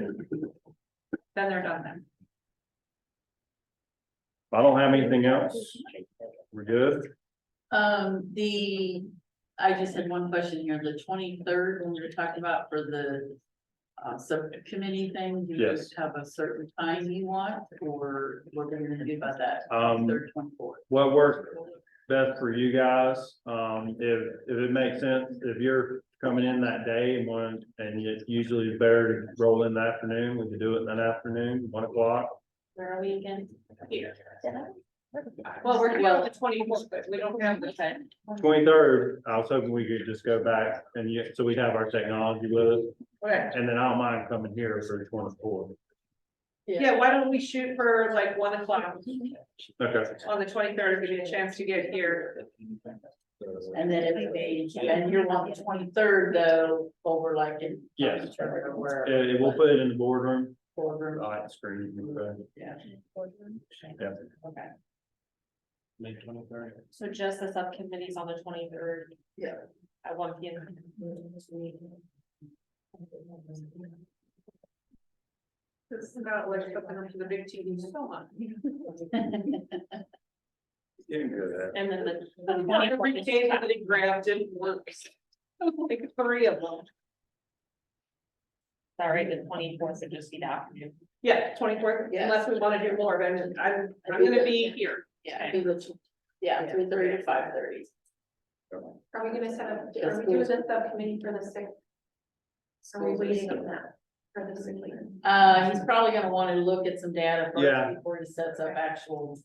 then they're done then. I don't have anything else. We're good. I just had one question here, the 23rd, when we were talking about for the. Subcommittee thing, do you Yes. have a certain time you want, or what are we gonna do about that? 24th. What works best for you guys, if it makes sense, if you're coming in that day and it's usually better to roll in the afternoon, we can do it in that afternoon, 1 o'clock. Where are we again? Here. Well, we're doing the 24th, but we don't have the 10. 23rd, I was hoping we could just go back so we'd have our technology with us, Okay, and then I don't mind coming here for the 24th. yeah, why don't we shoot for like 1 o'clock Okay. on the 23rd, give you a chance to get here. And then if and you're on the 23rd though, over like in. Yes. Or where. We'll put it in the boardroom. Boardroom. Light screen. Okay. Yeah. Yeah. Okay. May 23rd. So just the subcommittees on the 23rd. Yeah. At 1 p.m. It's not like something up to the big TV so much. Getting good at it. And then the Every day that they grabbed it works. Like 3 of them. sorry, the 24th would just be the afternoon. Yeah, 24th, Yes. unless we want to do more, then I'm gonna be here. Yeah, 3:30 to 5:30. Are we gonna set up, are we doing the subcommittee for the sick? Are we waiting on that for the sick leave? He's probably gonna wanna look at some data Yeah. first before he sets up actual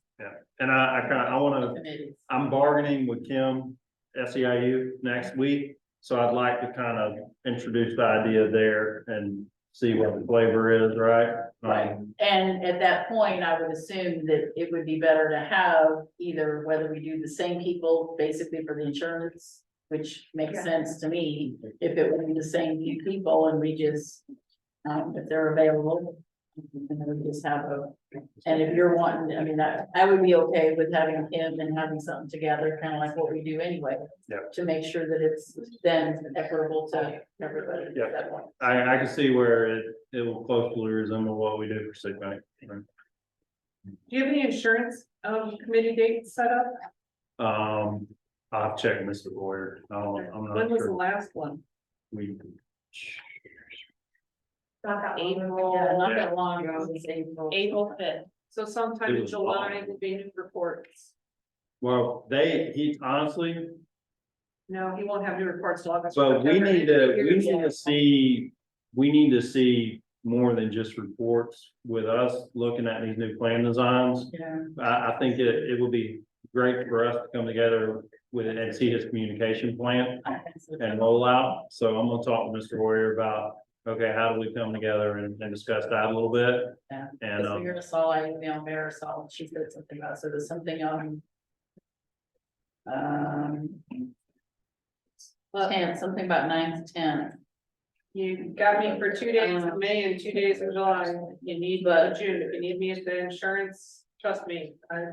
And I wanna, committees. I'm bargaining with Kim, SEIU next week. So I'd like to kind of introduce the idea there and see what the flavor is, right? Right, and at that point, I would assume that it would be better to have either whether we do the same people basically for the insurance, which makes Yeah. sense to me, if it would be the same few people and we just, if they're available, and then we just have and if you're wanting, I mean, I would be okay with having him and having something together, kind of like what we do anyway. Yeah. To make sure that it's then equitable to everybody. at Yeah. that point. I can see where it will closely resemble what we do for sick bank. Do you have any insurance, committee dates set up? I'll check Mr. Boyer. I'm When not was the sure. last one? We, Not that long. April. Yeah, not that long ago, it was April 5th. So sometime It in was July long. will be new reports. well, he honestly, No, he won't have new reports till August. but we September. need to see more than just reports with us looking at these new plan designs. Yeah. I think it would be great for us to come together with it and see his communication plan and roll out. So I'm gonna talk to Mr. Warrior about, okay, how do we come together and discuss that a little bit? Yeah. And, Marisol, I emailed Marisol, and she said something about, so there's something on. 10, something about 9th, 10th. You got me for 2 days of May and 2 days of July. You need June. If you need me at the insurance, trust me, I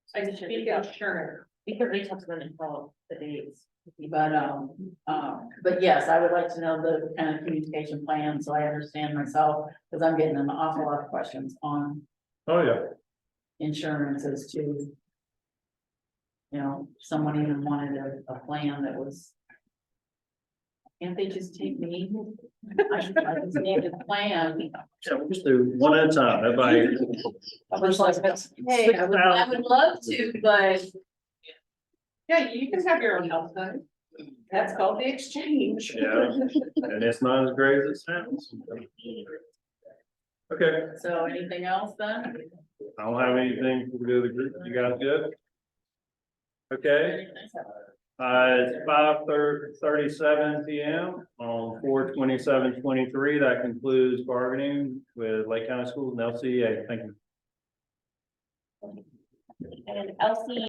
speak insurance. Because they took them and follow the dates. But yes, I would like to know the kind of communication plan, so I understand myself, because I'm getting an awful lot of questions on oh, yeah. insurance as to. You know, someone even wanted a plan that was. Can't they just take me? I just need a plan. Yeah, we'll just do one at a time, everybody. I was like, hey, I would love to, but. Yeah, you can have your own health plan. That's called the exchange. Yeah, and it's not as great as it sounds. Okay, So anything else then? I don't have anything to do with the group. You guys good? Okay, it's 5:37 PM on 4/27/23. That concludes bargaining with Lake County Schools and LCEA. Thank you. And LC